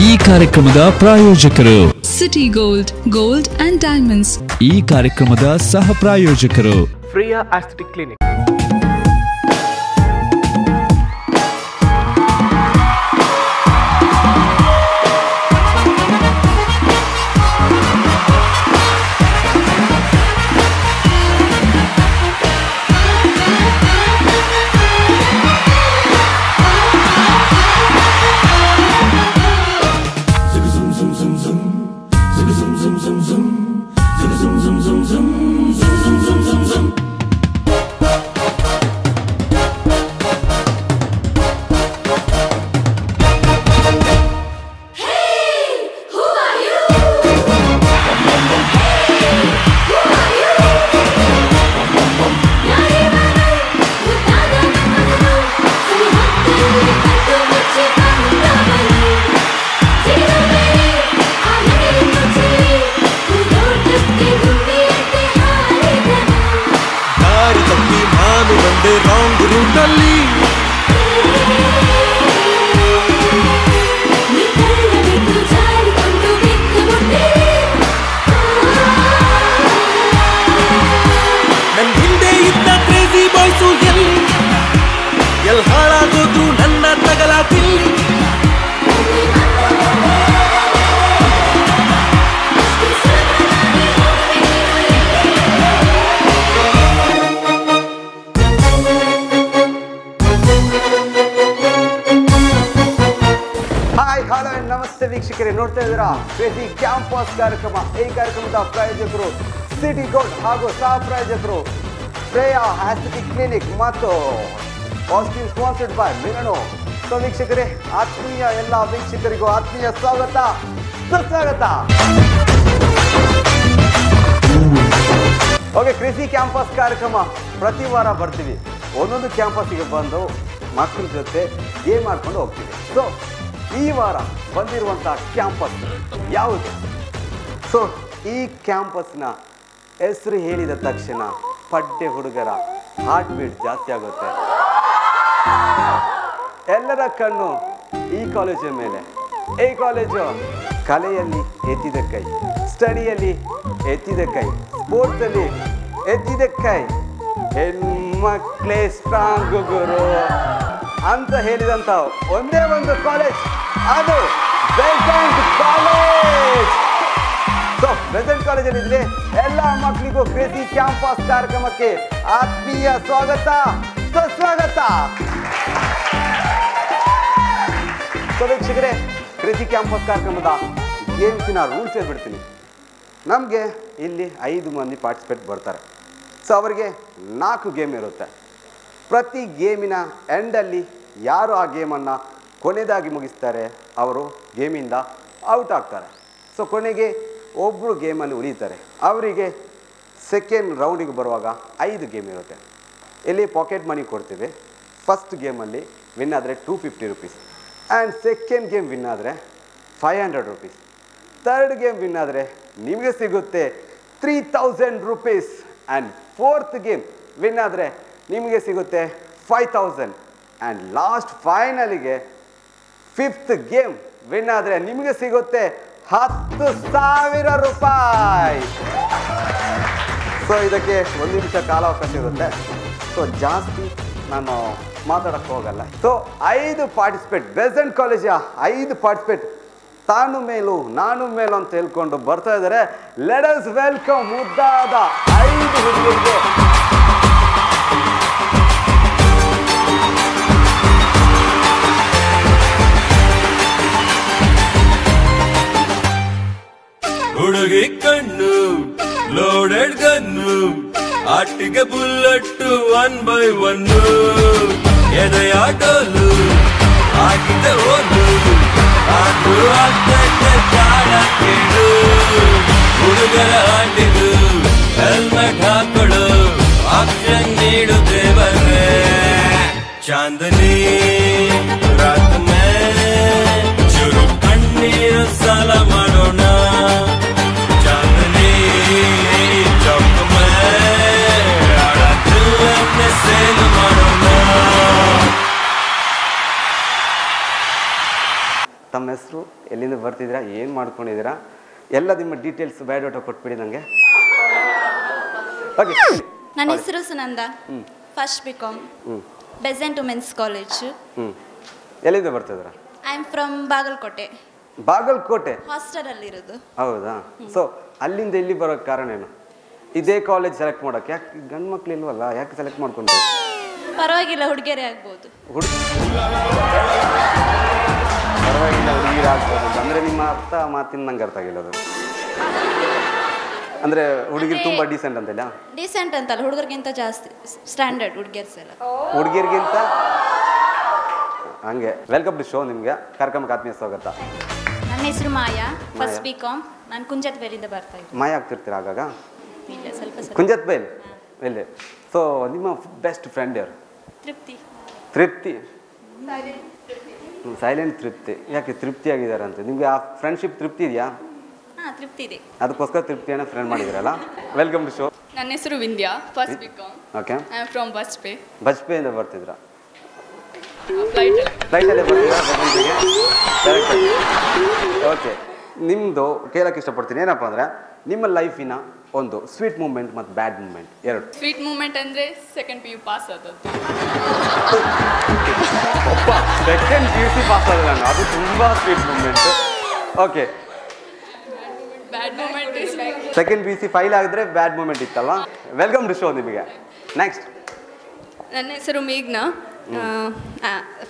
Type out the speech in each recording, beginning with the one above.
ಈ ಕಾರ್ಯಕ್ರಮದ ಪ್ರಾಯೋಜಕರು ಸಿಟಿ ಗೋಲ್ಡ್ ಅಂಡ್ ಡೈಮಂಡ್ಸ್. ಈ ಕಾರ್ಯಕ್ರಮದ ಸಹ ಪ್ರಾಯೋಜಕರು ಫ್ರೀಯಾ ಆಸ್ಥೆಟಿಕ್ ಕ್ಲಿನಿಕ್. ವೀಕ್ಷಕರೇ, ನೋಡ್ತಾ ಇದ್ದೀರಾ ಕ್ರೇಜಿ ಕ್ಯಾಂಪಸ್ ಕಾರ್ಯಕ್ರಮ. ಈ ಕಾರ್ಯಕ್ರಮದ ಪ್ರಾಯೋಜಕರು ಸಿಟಿ ಗೋಲ್ಡ್ ಹಾಗೂ ಸಹ ಪ್ರಾಯೋಜಕರು ಫ್ರೇಯಾ ಆಸ್ಥೆಟಿಕ್ ಕ್ಲಿನಿಕ್ ಮತ್ತು ಪಾಸಿಟಿವ್ ಸ್ಪಾನ್ಸರ್ಡ್ ಬೈ ಮಿಲನೋ. ಸೊ ವೀಕ್ಷಕರೇ, ಆತ್ಮೀಯ ಎಲ್ಲ ವೀಕ್ಷಕರಿಗೂ ಆತ್ಮೀಯ ಸ್ವಾಗತ ಸುಸ್ವಾಗತ. ಓಕೆ, ಕ್ರೇಜಿ ಕ್ಯಾಂಪಸ್ ಕಾರ್ಯಕ್ರಮ ಪ್ರತಿ ವಾರ ಬರ್ತೀವಿ. ಒಂದೊಂದು ಕ್ಯಾಂಪಸ್ಸಿಗೆ ಬಂದು ಮಕ್ಕಳ ಜೊತೆ ಗೇಮ್ ಮಾಡ್ಕೊಂಡು ಹೋಗ್ತೀವಿ. ಸೊ ಈ ವಾರ ಬಂದಿರುವಂಥ ಕ್ಯಾಂಪಸ್ ಯಾವುದು? ಸೊ ಈ ಕ್ಯಾಂಪಸ್ನ ಹೆಸರು ಹೇಳಿದ ತಕ್ಷಣ ಪಡ್ಡೆ ಹುಡುಗರ ಹಾರ್ಟ್ ಬೀಟ್ ಜಾಸ್ತಿ ಆಗುತ್ತೆ. ಎಲ್ಲರ ಕಣ್ಣು ಈ ಕಾಲೇಜಿನ ಮೇಲೆ. ಈ ಕಾಲೇಜು ಕಲೆಯಲ್ಲಿ ಎತ್ತಿದ ಕೈ, ಸ್ಟಡಿಯಲ್ಲಿ ಎತ್ತಿದ ಕೈ, ಸ್ಪೋರ್ಟ್ಸಲ್ಲಿ ಎತ್ತಿದ ಕೈ. ಹೆಣ್ಮಕ್ಳೇ ಸ್ಟ್ರಾಂಗ್ ಗುರು ಅಂತ ಹೇಳಿದಂಥ ಒಂದೇ ಒಂದು ಕಾಲೇಜ್, ಅದು ಬೆಸೆಂಟ್ ಕಾಲೇಜ್. ಸೊ ಬೆಸೆಂಟ್ ಕಾಲೇಜಲ್ಲಿ ಇದ್ರೆ ಎಲ್ಲ ಮಕ್ಕಳಿಗೂ ಕ್ರೇಜಿ ಕ್ಯಾಂಪಸ್ ಕಾರ್ಯಕ್ರಮಕ್ಕೆ ಆತ್ಮೀಯ ಸ್ವಾಗತ ಸುಸ್ವಾಗತ. ಸೊ ವೀಕ್ಷಕರೇ, ಕ್ರೇಜಿ ಕ್ಯಾಂಪಸ್ ಕಾರ್ಯಕ್ರಮದ ಗೇಮ್ಸಿನ ರೂಲ್ಸ್ ಹೇಳ್ಬಿಡ್ತೀನಿ. ನಮಗೆ ಇಲ್ಲಿ 5 ಮಂದಿ ಪಾರ್ಟಿಸಿಪೇಟ್ ಬರ್ತಾರೆ. ಸೊ ಅವರಿಗೆ 4 ಗೇಮ್ ಇರುತ್ತೆ. ಪ್ರತಿ ಗೇಮಿನ ಎಂಡಲ್ಲಿ ಯಾರು ಆ ಗೇಮನ್ನು ಕೊನೆಯದಾಗಿ ಮುಗಿಸ್ತಾರೆ ಅವರು ಗೇಮಿಂದ ಔಟ್ ಆಗ್ತಾರೆ. ಸೊ ಕೊನೆಗೆ ಒಬ್ಬರು ಗೇಮಲ್ಲಿ ಉಳಿತಾರೆ. ಅವರಿಗೆ ಸೆಕೆಂಡ್ ರೌಂಡಿಗೆ ಬರುವಾಗ 5 ಗೇಮ್ ಇರುತ್ತೆ. ಇಲ್ಲಿ ಪಾಕೆಟ್ ಮನಿ ಕೊಡ್ತೀವಿ. ಫಸ್ಟ್ ಗೇಮಲ್ಲಿ ವಿನ್ ಆದರೆ 250 rupees, and second game win ಆದರೆ 500 ರುಪೀಸ್. ಥರ್ಡ್ ಗೇಮ್ ವಿನ್ ಆದರೆ ನಿಮಗೆ ಸಿಗುತ್ತೆ 3000 rupees, and fourth game win ಆದರೆ ನಿಮಗೆ ಸಿಗುತ್ತೆ 5000, ಆ್ಯಂಡ್ ಲಾಸ್ಟ್ ಫೈನಲಿಗೆ 5th ಗೇಮ್ ವಿನ್ ಆದರೆ ನಿಮಗೆ ಸಿಗುತ್ತೆ 10,000 ರೂಪಾಯಿ. ಸೊ ಇದಕ್ಕೆ 1 ನಿಮಿಷ ಕಾಲಾವಕಾಶ ಇರುತ್ತೆ. ಸೊ ಜಾಸ್ತಿ ನಾನು ಮಾತಾಡೋಕ್ಕೆ ಹೋಗಲ್ಲ. ಸೊ 5 ಪಾರ್ಟಿಸಿಪೇಟ್, ಬೆಸೆಂಟ್ ಕಾಲೇಜಿನ 5 ಪಾರ್ಟಿಸಿಪೇಟ್ ತಾನು ಮೇಲೂ ನಾನು ಮೇಲೂ ಅಂತ ಹೇಳ್ಕೊಂಡು ಬರ್ತಾ ಇದ್ದಾರೆ. ಲೆಟ್ ಅಸ್ ವೆಲ್ಕಮ್ ಮುದ್ದಾದ 5 ಹುಡುಗರಿಗೆ. ಹುಡುಗಿ ಕಣ್ಣು ಲೋಡೆಡ್ ಗನ್ನು, ಆಟಿಗೆ ಬುಲ್ಲಟ್ಟು 1 by 1, ಎದೆಯ ಡೋಲು ಆಗಿದೆ ಓದು, ಅದು ಆಗ್ತೈತೆ ತಾಳ ಕೇಳು. ಹುಡುಗರ ಆಟಿದು ಹೆಲ್ಮೆಟ್ ಹಾಕೊಡು, ಆಕ್ಷನ್ ನೀಡು ದೇವರೇ. ಚಾಂದನಿ ರಾತ್ ಮೇ ಚುರು ಕಣ್ಣೀರು ಸಾಲ ಮಾಡೋಣ. ಚಾಂದನಿ ಚೌಕ್ ಮೇ ಆಡತಿಲ್ಲನ್ನೇ ಸೇಲ್ ಮಾಡೋಣ. ತಮ್ಮ ಹೆಸರು, ಎಲ್ಲಿಂದ ಬರ್ತಿದ್ದೀರಾ, ಏನು ಮಾಡ್ಕೊಂಡಿದ್ದೀರಾ, ಎಲ್ಲ ನಿಮ್ಮ ಡೀಟೇಲ್ಸ್ ಬಯೋಡಾಟಾ ಕೊಟ್ಬಿಡಿ ನನಗೆ. ಓಕೆ. ನನ್ನ ಹೆಸರು Sunanda, first BCom, Besant women's college. ಎಲ್ಲಿಂದ ಬರ್ತಿದ್ದೀರಾ? I am from Bagalkote. Bagalkote ಹಾಸ್ಟೆಲಲ್ಲಿರೋದು. ಹೌದಾ? ಸೊ ಅಲ್ಲಿಂದ ಇಲ್ಲಿ ಬರೋಕ್ಕೆ ಕಾರಣ ಏನು? ಇದೇ ಕಾಲೇಜ್ ಸೆಲೆಕ್ಟ್ ಮಾಡೋಕ್ಕೆ ಯಾಕೆ? ಗಂಡು ಮಕ್ಳು ಇಲ್ವಲ್ಲ, ಯಾಕೆ ಸೆಲೆಕ್ಟ್ ಮಾಡ್ಕೊಂಡ್ರು? ಪರವಾಗಿಲ್ಲ, ಹುಡುಗಿಯರೇ ಆಗ್ಬೋದು. ಪರವಾಗಿಲ್ಲ, ಹುಡುಗಿರು ಆಗ್ಬೋದು ಅಂದರೆ ನಿಮ್ಮ ಅರ್ಥ ಮಾತಿನ ನಂಗೆ ಅರ್ಥ ಆಗಿಲ್ಲ ಅದು. ಅಂದರೆ ಹುಡುಗಿರು ತುಂಬ ಡೀಸೆಂಟ್ ಅಂತಿಲ್ಲ? ಡೀಸೆಂಟ್ ಅಂತಲ್ಲ, ಹುಡುಗರಿಗಿಂತ ಜಾಸ್ತಿ ಸ್ಟ್ಯಾಂಡರ್ಡ್ ಹುಡುಗಿಯರ್ಸ್ ಎಲ್ಲ. ಹುಡುಗಿಯರಿಗಿಂತ ಹಂಗೆ. Welcome to show. ನಿಮಗೆ ಕಾರ್ಯಕ್ರಮಕ್ಕೆ ಆತ್ಮೀಯ ಸ್ವಾಗತ. ನನ್ನ ಹೆಸರು ಮಾಯಾ, ಫಸ್ಟ್ ಬಿಕಾಮ್. ನಾನು ಕುಂಜತ್ಬೇಲಿಂದ ಬರ್ತಾ ಇದ್ದೀನಿ. ಮಾಯ ಆಗ್ತಿರ್ತೀರ ಆಗಾಗ? ಇಲ್ಲ, ಸ್ವಲ್ಪ ಕುಂಜತ್ಬೇಲ್ ಎಲ್ಲಿ? ಸೊ ನಿಮ್ಮ ಬೆಸ್ಟ್ ಫ್ರೆಂಡ್ ಯಾರು? ತೃಪ್ತಿ. ತೃಪ್ತಿ. ಸೈಲೆಂಟ್ ತೃಪ್ತಿ. ಯಾಕೆ ತೃಪ್ತಿ ಆಗಿದ್ದಾರೆ ಅಂತ? ನಿಮಗೆ ಆ ಫ್ರೆಂಡ್ಶಿಪ್ ತೃಪ್ತಿ ಇದೆಯಾ? ಹಾಂ, ತೃಪ್ತಿ ಇದೆ. ಅದಕ್ಕೋಸ್ಕರ ತೃಪ್ತಿಯನ್ನು ಫ್ರೆಂಡ್ ಮಾಡಿದಿರಲ್ಲ. Welcome to show. ನನ್ನ ಹೆಸರು Vindhya, first BCom. Okay. I am from Bajpe. ಬಜ್ಪೆಯಿಂದ ಬರ್ತಿದ್ರ? ಫ್ಲೈಟಲ್ಲಿ ಬರ್ತಿದ್ರಾ ಬೆಂಗಳೂರಿಗೆ? ಓಕೆ. ನಿಮ್ಮದು ಕೇಳಕ್ಕೆ ಇಷ್ಟಪಡ್ತೀನಿ ಏನಪ್ಪ ಅಂದರೆ, ನಿಮ್ಮ ಲೈಫಿನ ಒಂದು ಸ್ವೀಟ್ ಮೂಮೆಂಟ್ ಮತ್ತು ಬ್ಯಾಡ್ ಮೂಮೆಂಟ್ ಎರಡು. ಸ್ವೀಟ್ ಮೂಮೆಂಟ್ ಅಂದರೆ ಸೆಕೆಂಡ್ PU ಪಾಸ್ ಆದದ್ದು. ಸೆಕೆಂಡ್ PUC ಪಾಸ್ ಆದ ನಾನು, ಅದು ತುಂಬ sweet moment. Okay. Bad moment is second PUC fail ಆಗಿದ್ರೆ ಬ್ಯಾಡ್ ಮೂಮೆಂಟ್ ಇತ್ತಲ್ಲ. ವೆಲ್ಕಮ್ ಟು ಶೋ ನಿಮಗೆ. ನೆಕ್ಸ್ಟ್. ನನ್ನ ಹೆಸರು ಮೇಘ್ನಾ,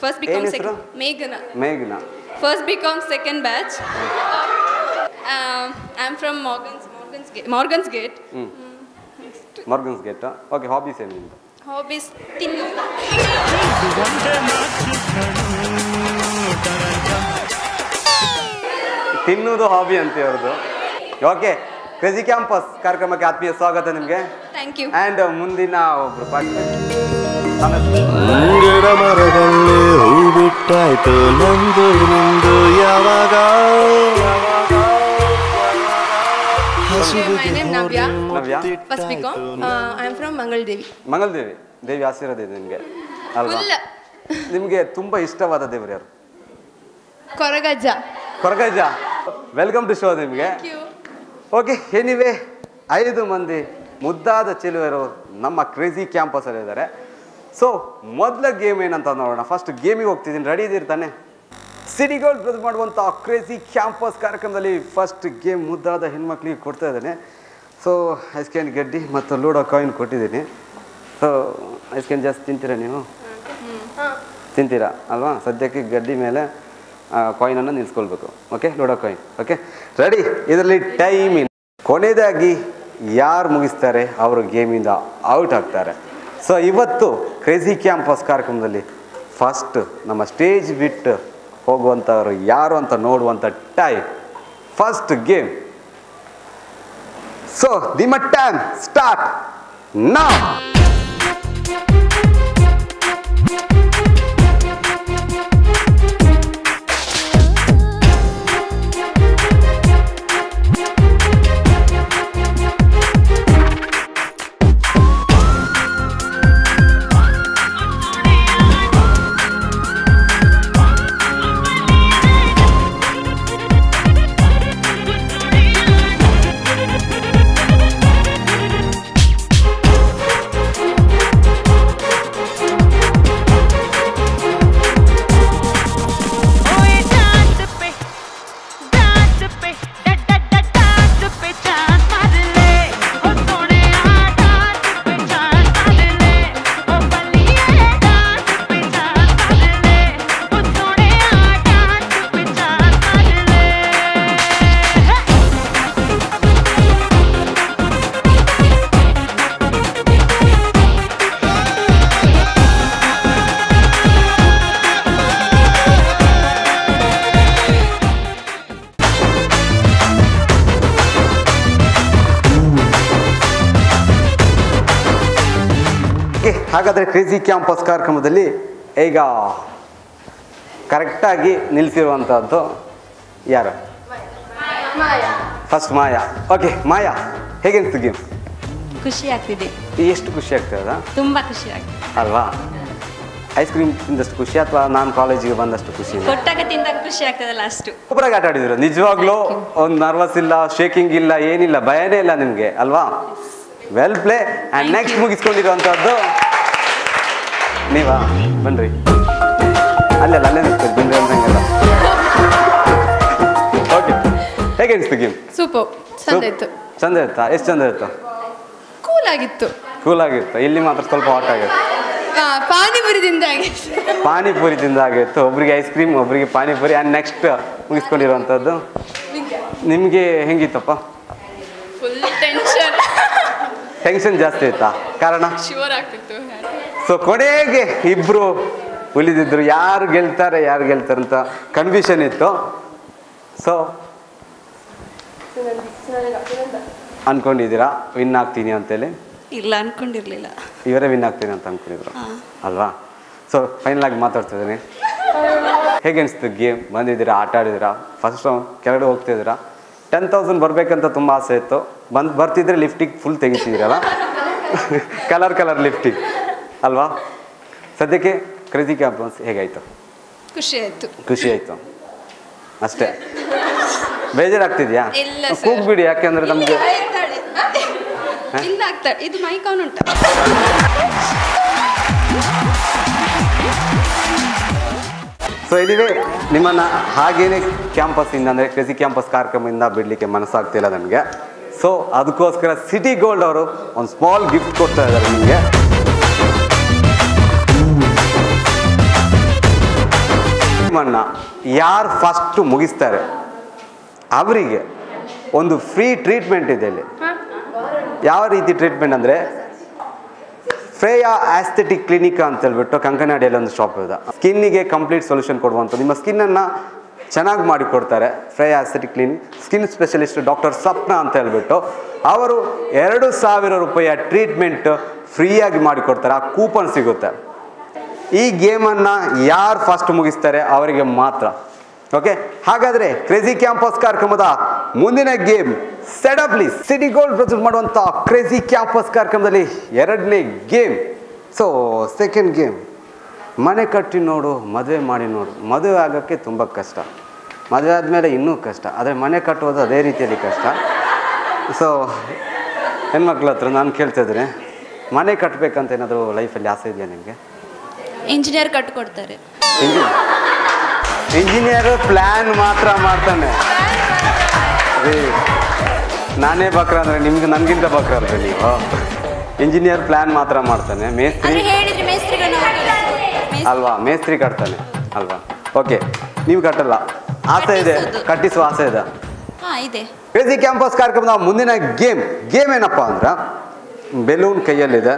ಫಸ್ಟ್ ಬಿಕಾಮ್ ಸೆಕೆಂಡ್. ಮೇಘ್ನಾ first BCom second batch. I am from Morgan's Gate. Morgan's Gate. Okay. Hobbies ಏನು ನಿಮ್ಮದು? Hobbies ತಿನ್ನೋದು ಹಾಬಿ ಅಂತ ಅವ್ರದ್ದು. ಓಕೆ. ಕ್ರೇಜಿ ಕ್ಯಾಂಪಸ್ ಕಾರ್ಯಕ್ರಮಕ್ಕೆ ಆತ್ಮೀಯ ಸ್ವಾಗತ ನಿಮಗೆ. Thank you. ಆ್ಯಂಡ್ ಮುಂದಿನ ಒಬ್ರು ಗಿಡ ಮರದಲ್ಲಿ ಹೂ ಬಿಟ್ಟಾಯ್ತು ನಂದು ನಿಂದು ಯಾವಾಗ. My name Navya. Navya. First become. I am from Mangaldevi. ಮಂಗಲ್ದೇವಿ. ದೇವಿ ಆಶೀರ್ವಾದ ಇದೆ ನಿಮಗೆ ಅಲ್ವಾ? ನಿಮಗೆ ತುಂಬ ಇಷ್ಟವಾದ ದೇವರು ಯಾರು? Koragajja. Koragajja. Welcome to show ನಿಮಗೆ. ಓಕೆ. ಎನಿವೆ 5 ಮಂದಿ ಮುದ್ದಾದ ಚೆಲುವರು ನಮ್ಮ ಕ್ರೇಜಿ ಕ್ಯಾಂಪಸಲ್ಲಿ ಇದ್ದಾರೆ. ಸೊ ಮೊದಲ ಗೇಮ್ ಏನಂತ ನೋಡೋಣ. ಫಸ್ಟ್ ಗೇಮಿಗೆ ಹೋಗ್ತಿದ್ದೀನಿ. ರೆಡಿ ಇದ್ದೀರಿ ತಾನೆ? ಸಿಟಿ ಗೋಲ್ಡ್ ಪ್ರೆಸ್ ಮಾಡುವಂಥ ಕ್ರೇಜಿ ಕ್ಯಾಂಪಸ್ ಕಾರ್ಯಕ್ರಮದಲ್ಲಿ ಫಸ್ಟ್ ಗೇಮ್ ಮುದ್ದಾದ ಹೆಣ್ಮಕ್ಳಿಗೆ ಕೊಡ್ತಾ ಇದ್ದೇನೆ. ಸೊ ಐಸ್ಕ್ಯಾನ್ ಗೆಡ್ಡಿ ಮತ್ತು ಲೂಡೋ ಕಾಯಿನ್ ಕೊಟ್ಟಿದ್ದೀನಿ. ಸೊ ಐಸ್ಕ್ಯಾನ್ ಜಾಸ್ತಿ ತಿಂತೀರಾ ನೀವು? ತಿಂತೀರಾ ಅಲ್ವಾ? ಸದ್ಯಕ್ಕೆ ಗಡ್ಡಿ ಮೇಲೆ ಕಾಯಿನನ್ನು ನಿಲ್ಲಿಸ್ಕೊಳ್ಬೇಕು. Okay. Ludo coin. Okay. Ready? ಇದರಲ್ಲಿ ಟೈಮ್ ಇನ್. ಕೊನೆಯದಾಗಿ ಯಾರು ಮುಗಿಸ್ತಾರೆ ಅವರು ಗೇಮಿಂದ ಔಟ್ ಆಗ್ತಾರೆ. ಸೊ ಇವತ್ತು ಕ್ರೇಜಿ ಕ್ಯಾಂಪಸ್ ಕಾರ್ಯಕ್ರಮದಲ್ಲಿ ಫಸ್ಟ್ ನಮ್ಮ ಸ್ಟೇಜ್ ಬಿಟ್ಟು ಹೋಗುವಂಥವ್ರು ಯಾರು ಅಂತ ನೋಡುವಂಥ ಟೈಮ್. First game. ಸೊ ನಿಮ್ಮ ಟೈಮ್ ಸ್ಟಾರ್ಟ್ ನೌ. ಹಾಗಾದರೆ ಕ್ರೇಜಿ ಕ್ಯಾಂಪಸ್ ಕಾರ್ಯಕ್ರಮದಲ್ಲಿ ಈಗ ಕರೆಕ್ಟಾಗಿ ನಿಲ್ಲಿಸಿರುವಂಥದ್ದು ಯಾರು? ಫಸ್ಟ್ ಮಾಯಾ. ಓಕೆ ಮಾಯಾ, ಹೇಗೆ ಅನಿಸ್ತು ಗೇಮ್? ಖುಷಿ ಆಗ್ತಿದೆ. ಎಷ್ಟು ಖುಷಿ ಆಗ್ತದ? ತುಂಬ ಖುಷಿ ಆಗ್ತಿದೆ ಅಲ್ವಾ? ಐಸ್ ಕ್ರೀಮ್ ತಿಂದಷ್ಟು ಖುಷಿ ಅಥವಾ ನಾನು ಕಾಲೇಜಿಗೆ ಬಂದಷ್ಟು ಖುಷಿ? ಕೊಟ್ಟಾಗ ತಿಂದಾಗ ಖುಷಿ ಆಗ್ತದಲ್ಲ ಅಷ್ಟು. ಸೂಪರಾಗಿ ಆಟ ಆಡಿದ್ರು ನಿಜವಾಗ್ಲೂ. ಒಂದು ನರ್ವಸ್ ಇಲ್ಲ, ಶೇಕಿಂಗ್ ಇಲ್ಲ, ಏನಿಲ್ಲ, ಭಯನೇ ಇಲ್ಲ ನಿಮಗೆ ಅಲ್ವಾ? Well play. ಆ್ಯಂಡ್ ನೆಕ್ಸ್ಟ್ ಮುಗಿಸ್ಕೊಂಡಿರುವಂಥದ್ದು ನೀವಾ? ಬನ್ರಿ ಅಲ್ಲೆಲ್ಲ ಅಲ್ಲೇ ನಿಂತ್ಕೊಳ್ಳಿ, ಬನ್ರಿ ಅಂದಂಗೆಲ್ಲ. ಓಕೆ, ಹೇಗೆ ಅನಿಸ್ತು ಗೇಮ್? ಸೂಪರ್, ಚಂದ ಇತ್ತು. ಚಂದ ಇತ್ತಾ? ಎಷ್ಟು ಚಂದ ಇತ್ತು? ಕೂಲ್ ಆಗಿತ್ತು. ಕೂಲ್ ಆಗಿತ್ತು. ಇಲ್ಲಿ ಮಾತ್ರ ಸ್ವಲ್ಪ ಹಾಟ್ ಆಗಿತ್ತು. ಪಾನಿಪುರಿ ತಿಂದಾಗಿತ್ತು. ಪಾನಿಪುರಿ ತಿಂದಾಗಿತ್ತು. ಒಬ್ರಿಗೆ ಐಸ್ ಕ್ರೀಮ್, ಒಬ್ರಿಗೆ ಪಾನಿಪುರಿ. ಆ್ಯಂಡ್ ನೆಕ್ಸ್ಟ್ ಮುಗಿಸ್ಕೊಂಡಿರುವಂಥದ್ದು ನಿಮಗೆ ಹೆಂಗಿತ್ತಪ್ಪ? Full tension. ಟೆನ್ಷನ್ ಜಾಸ್ತಿ ಇತ್ತಾ? ಕಾರಣ ಶಿವರ್ ಆಗ್ತಿತ್ತು. ಸೊ ಕೊನೆಗೆ ಇಬ್ರು ಉಳಿದಿದ್ರು. ಯಾರು ಗೆಲ್ತಾರೆ ಅಂತ ಕನ್ಫ್ಯೂಷನ್ ಇತ್ತು. ಸೊ ಅನ್ಕೊಂಡಿದ್ದೀರಾ ವಿನ್ ಆಗ್ತೀನಿ ಅಂತೇಳಿ? ಇಲ್ಲ, ಅನ್ಕೊಂಡಿರ್ಲಿಲ್ಲ. ಇವರೇ ವಿನ್ ಆಗ್ತೀನಿ ಅಂತ ಅನ್ಕೊಂಡಿದ್ರು ಅಲ್ವಾ? ಸೊ ಫೈನಲ್ ಆಗಿ ಮಾತಾಡ್ತಿದ್ದೀನಿ. ಹೇಗೆ ಅನಿಸ್ತು ಗೇಮ್? ಬಂದಿದ್ದೀರಾ, ಆಟ ಆಡಿದ್ದೀರಾ, ಫಸ್ಟ್ ರೌಂಡ್ ಕೆಳಗಡೆ ಹೋಗ್ತಿದ್ದೀರಾ. 10,000 ಬರಬೇಕಂತ ತುಂಬ ಆಸೆ ಇತ್ತು. ಬರ್ತಿದ್ರೆ ಲಿಫ್ಟಿಗೆ ಫುಲ್ ತೆಗಿತಿದ್ದೀರಲ್ಲ, ಕಲರ್ ಲಿಫ್ಟಿಗೆ ಅಲ್ವಾ? ಸದ್ಯಕ್ಕೆ ಕ್ರೇಜಿ ಕ್ಯಾಂಪಸ್ ಹೇಗಾಯಿತು? ಖುಷಿ ಆಯಿತು ಅಷ್ಟೇ. ಬೇಜಾರಾಗ್ತಿದ್ಯಾ? ಕೂಗ್ಬಿಡಿ, ಯಾಕೆಂದ್ರೆ ನಮಗೆ ಇದು ಮೈಕ್ ಆನ್ ಉಂಟಾ? ಸೊ ಎನಿವೇ ನಿಮ್ಮನ್ನು ಹಾಗೇನೆ ಕ್ಯಾಂಪಸ್ಸಿಂದ ಅಂದರೆ ಕ್ರೇಜಿ ಕ್ಯಾಂಪಸ್ ಕಾರ್ಯಕ್ರಮದಿಂದ ಬಿಡಲಿಕ್ಕೆ ಮನಸ್ಸಾಗ್ತಿಲ್ಲ ನನಗೆ. ಸೊ ಅದಕ್ಕೋಸ್ಕರ ಸಿಟಿ ಗೋಲ್ಡ್ ಅವರು ಒಂದು ಸ್ಮಾಲ್ ಗಿಫ್ಟ್ ಕೊಡ್ತಾ ಇದ್ದಾರೆ ನಿಮಗೆ. ನಿಮ್ಮನ್ನು ಯಾರು ಫಸ್ಟು ಮುಗಿಸ್ತಾರೆ ಅವರಿಗೆ ಒಂದು ಫ್ರೀ ಟ್ರೀಟ್ಮೆಂಟ್ ಇದೆ ಇಲ್ಲಿ. ಯಾವ ರೀತಿ ಟ್ರೀಟ್ಮೆಂಟ್ ಅಂದರೆ ಫ್ರೇಯಾ ಆಸ್ಥೆಟಿಕ್ ಕ್ಲಿನಿಕ್ ಅಂತ ಹೇಳ್ಬಿಟ್ಟು ಕಂಕನಾಡಿಯಲ್ಲಿ ಒಂದು ಶಾಪ್ ಇದೆ. ಸ್ಕಿನ್ನಿಗೆ ಕಂಪ್ಲೀಟ್ ಸೊಲ್ಯೂಷನ್ ಕೊಡುವಂಥ, ನಿಮ್ಮ ಸ್ಕಿನ್ನನ್ನು ಚೆನ್ನಾಗಿ ಮಾಡಿಕೊಡ್ತಾರೆ. Freya aesthetic clinic skin specialist doctor Sapna ಅಂತ ಹೇಳ್ಬಿಟ್ಟು ಅವರು 2,000 ರೂಪಾಯಿಯ ಟ್ರೀಟ್ಮೆಂಟ್ ಫ್ರೀಯಾಗಿ ಮಾಡಿಕೊಡ್ತಾರೆ. ಆ ಕೂಪನ್ ಸಿಗುತ್ತೆ. ಈ ಗೇಮನ್ನು ಯಾರು ಫಸ್ಟ್ ಮುಗಿಸ್ತಾರೆ ಅವರಿಗೆ ಮಾತ್ರ. ಓಕೆ, ಹಾಗಾದರೆ ಕ್ರೇಜಿ ಕ್ಯಾಂಪಸ್ ಕಾರ್ಯಕ್ರಮದ ಮುಂದಿನ game setup please. City Gold present ಮಾಡುವಂಥ ಕ್ರೇಜಿ ಕ್ಯಾಂಪಸ್ ಕಾರ್ಯಕ್ರಮದಲ್ಲಿ 2ನೇ ಗೇಮ್. ಸೊ ಸೆಕೆಂಡ್ ಗೇಮ್, ಮನೆ ಕಟ್ಟಿ ನೋಡು, ಮದುವೆ ಮಾಡಿ ನೋಡು. ಮದುವೆ ಆಗೋಕ್ಕೆ ತುಂಬ ಕಷ್ಟ, ಮದುವೆ ಆದಮೇಲೆ ಇನ್ನೂ ಕಷ್ಟ, ಆದರೆ ಮನೆ ಕಟ್ಟುವುದು ಅದೇ ರೀತಿಯಲ್ಲಿ ಕಷ್ಟ. ಸೊ ಹೆಣ್ಮಕ್ಳ ಹತ್ರ ನಾನು ಕೇಳ್ತಿದ್ರೆ, ಮನೆ ಕಟ್ಟಬೇಕಂತ ಏನಾದರೂ ಲೈಫಲ್ಲಿ ಆಸೆ ಇದೆಯಾ ನಿಮಗೆ? ಇಂಜಿನಿಯರ್ ಕಟ್ಕೊಡ್ತಾರೆ. ಇಂಜಿನಿಯರ್ ಪ್ಲ್ಯಾನ್ ಮಾತ್ರ ಮಾಡ್ತಾನೆ. ನಾನೇ ಬಕ್ರ ಅಂದರೆ ನಿಮ್ಗೆ ನನಗಿಂತ ಬಕ್ರ ಅಲ್ರಿ ನೀವು. ಇಂಜಿನಿಯರ್ ಪ್ಲ್ಯಾನ್ ಮಾತ್ರ ಮಾಡ್ತಾನೆ. ಮೇಸ್ತ್ರಿ ಅಲ್ವಾ? ಮೇಸ್ತ್ರಿ ಕಟ್ತಾನೆ ಅಲ್ವಾ? ಓಕೆ, ನೀವು ಕಟ್ಟಲ್ಲ, ಆಸೆ ಇದೆ, ಕಟ್ಟಿಸುವ ಆಸೆ ಇದೆ. ಕ್ರೇಜಿ ಕ್ಯಾಂಪಸ್ ಕಾರ್ಯಕ್ರಮದ ಮುಂದಿನ ಗೇಮ್ ಏನಪ್ಪ ಅಂದ್ರೆ, ಬೆಲೂನ್ ಕೈಯಲ್ಲಿದೆ,